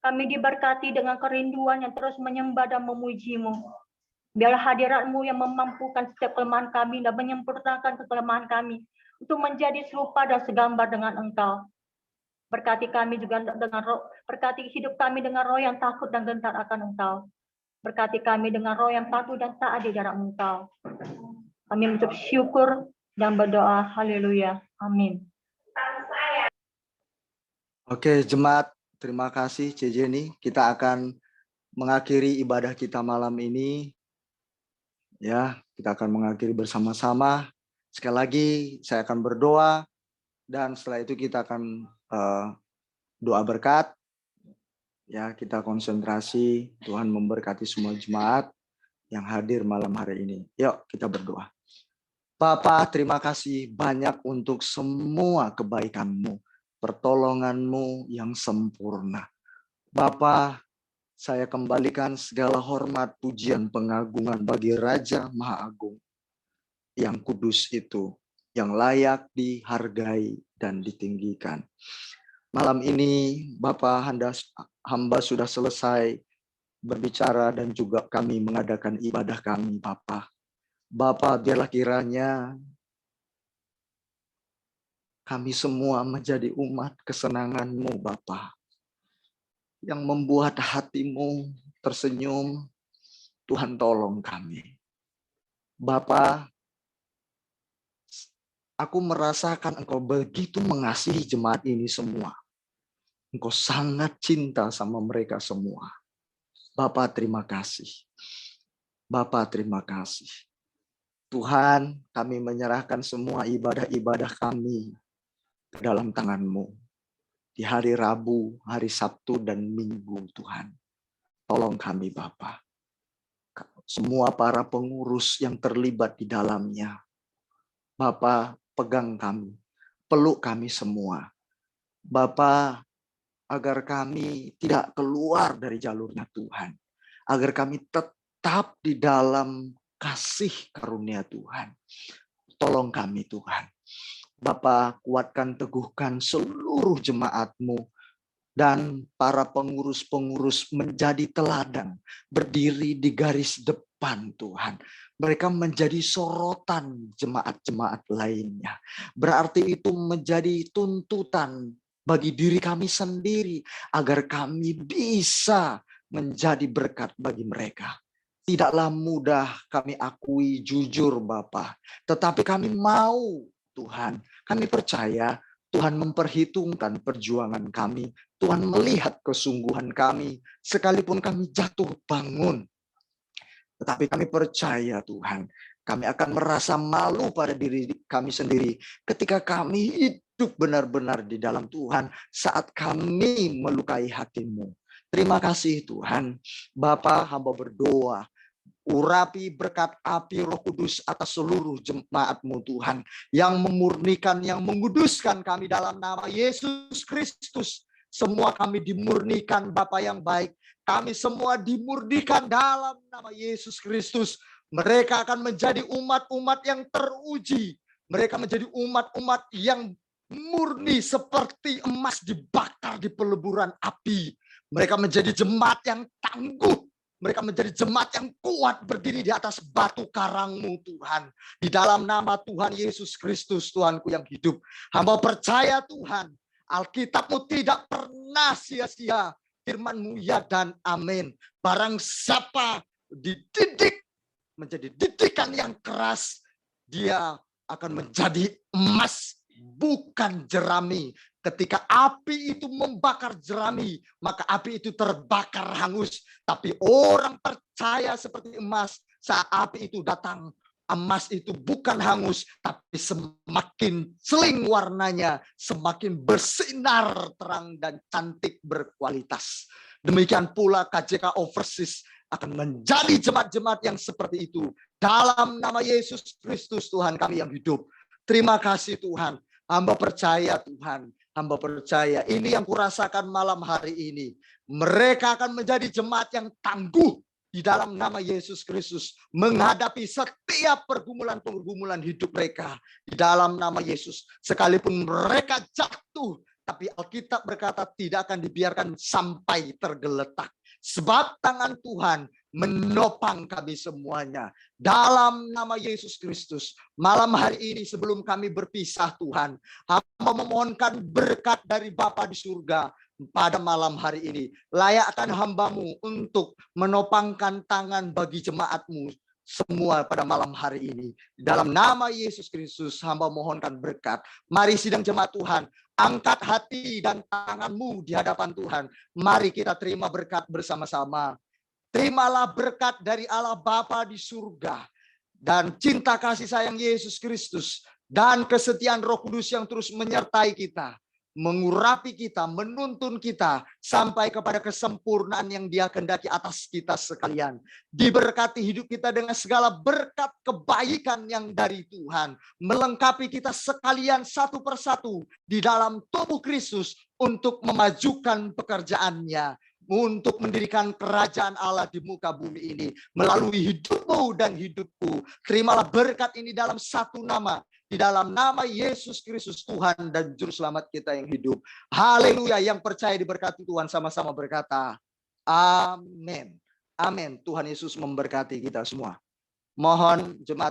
diberkati dengan kerinduan yang terus menyembah dan memuji-Mu. Biarlah hadirat-Mu yang memampukan setiap kelemahan kami dan menyempurnakan kelemahan kami untuk menjadi serupa dan segambar dengan Engkau. Berkati kami juga dengan roh, berkati hidup kami dengan roh yang takut dan gentar akan Engkau. Berkati kami dengan roh yang patuh dan taat di jarak Engkau. Kami mengucap syukur dan berdoa. Haleluya. Amin. Oke, jemaat, terima kasih C. Jenny. Kita akan mengakhiri ibadah kita malam ini. Ya, kita akan mengakhiri bersama-sama. Sekali lagi, saya akan berdoa. Dan setelah itu kita akan doa berkat. Ya, kita konsentrasi. Tuhan memberkati semua jemaat yang hadir malam hari ini. Yuk, kita berdoa. Bapa, terima kasih banyak untuk semua kebaikan-Mu. Pertolongan-Mu yang sempurna. Bapa, saya kembalikan segala hormat, pujian, pengagungan bagi Raja Maha Agung yang kudus itu, yang layak dihargai dan ditinggikan. Malam ini Bapa, hamba sudah selesai berbicara dan juga kami mengadakan ibadah kami Bapa. Bapa, biarlah kiranya kami semua menjadi umat kesenangan-Mu Bapa, yang membuat hati-Mu tersenyum. Tuhan, tolong kami. Bapa, aku merasakan Engkau begitu mengasihi jemaat ini semua. Engkau sangat cinta sama mereka semua. Bapa, terima kasih. Bapa, terima kasih. Tuhan, kami menyerahkan semua ibadah-ibadah kami ke dalam tangan-Mu. Di hari Rabu, hari Sabtu, dan Minggu, Tuhan. Tolong kami, Bapa. Semua para pengurus yang terlibat di dalamnya. Bapa, pegang kami. Peluk kami semua. Bapa, agar kami tidak keluar dari jalurnya Tuhan. Agar kami tetap di dalam kasih karunia Tuhan. Tolong kami, Tuhan. Bapa, kuatkan, teguhkan seluruh jemaat-Mu dan para pengurus-pengurus menjadi teladan, berdiri di garis depan Tuhan. Mereka menjadi sorotan jemaat-jemaat lainnya. Berarti itu menjadi tuntutan bagi diri kami sendiri agar kami bisa menjadi berkat bagi mereka. Tidaklah mudah kami akui jujur Bapa, tetapi kami mau Tuhan, kami percaya Tuhan memperhitungkan perjuangan kami. Tuhan melihat kesungguhan kami, sekalipun kami jatuh bangun. Tetapi kami percaya Tuhan, kami akan merasa malu pada diri kami sendiri ketika kami hidup benar-benar di dalam Tuhan saat kami melukai hatimu. Terima kasih Tuhan. Bapa, hamba berdoa, urapi berkat api Roh Kudus atas seluruh jemaat-Mu Tuhan, yang memurnikan, yang menguduskan kami dalam nama Yesus Kristus. Semua kami dimurnikan Bapa yang baik. Kami semua dimurnikan dalam nama Yesus Kristus. Mereka akan menjadi umat-umat yang teruji. Mereka menjadi umat-umat yang murni seperti emas dibakar di peleburan api. Mereka menjadi jemaat yang tangguh. Mereka menjadi jemaat yang kuat berdiri di atas batu karang-Mu Tuhan. Di dalam nama Tuhan Yesus Kristus, Tuhanku yang hidup. Hamba percaya Tuhan, Alkitab-Mu tidak pernah sia-sia. Firman-Mu ya dan amin. Barang siapa dididik menjadi didikan yang keras, dia akan menjadi emas, bukan jerami. Ketika api itu membakar jerami, maka api itu terbakar hangus. Tapi orang percaya seperti emas, saat api itu datang, emas itu bukan hangus, tapi semakin celing warnanya, semakin bersinar terang dan cantik berkualitas. Demikian pula KJK Overseas akan menjadi jemaat-jemaat yang seperti itu. Dalam nama Yesus Kristus Tuhan kami yang hidup. Terima kasih Tuhan. Hamba percaya Tuhan. Hamba percaya. Ini yang kurasakan malam hari ini. Mereka akan menjadi jemaat yang tangguh di dalam nama Yesus Kristus. Menghadapi setiap pergumulan-pergumulan hidup mereka. Di dalam nama Yesus. Sekalipun mereka jatuh, tapi Alkitab berkata tidak akan dibiarkan sampai tergeletak. Sebab tangan Tuhan menopang kami semuanya. Dalam nama Yesus Kristus. Malam hari ini sebelum kami berpisah Tuhan. Hamba memohonkan berkat dari Bapa di surga. Pada malam hari ini. Layakkan hamba-Mu untuk menopangkan tangan bagi jemaat-Mu semua pada malam hari ini. Dalam nama Yesus Kristus hamba mohonkan berkat. Mari sidang jemaat Tuhan. Angkat hati dan tangan-Mu di hadapan Tuhan. Mari kita terima berkat bersama-sama. Terimalah berkat dari Allah Bapa di surga. Dan cinta kasih sayang Yesus Kristus. Dan kesetiaan Roh Kudus yang terus menyertai kita. Mengurapi kita, menuntun kita. Sampai kepada kesempurnaan yang Dia kehendaki atas kita sekalian. Diberkati hidup kita dengan segala berkat kebaikan yang dari Tuhan. Melengkapi kita sekalian satu persatu di dalam tubuh Kristus untuk memajukan pekerjaannya. Untuk mendirikan kerajaan Allah di muka bumi ini. Melalui hidupmu dan hidupku. Terimalah berkat ini dalam satu nama. Di dalam nama Yesus Kristus Tuhan dan Juru Selamat kita yang hidup. Haleluya. Yang percaya diberkati Tuhan sama-sama berkata. Amin. Amin. Tuhan Yesus memberkati kita semua. Mohon jemaat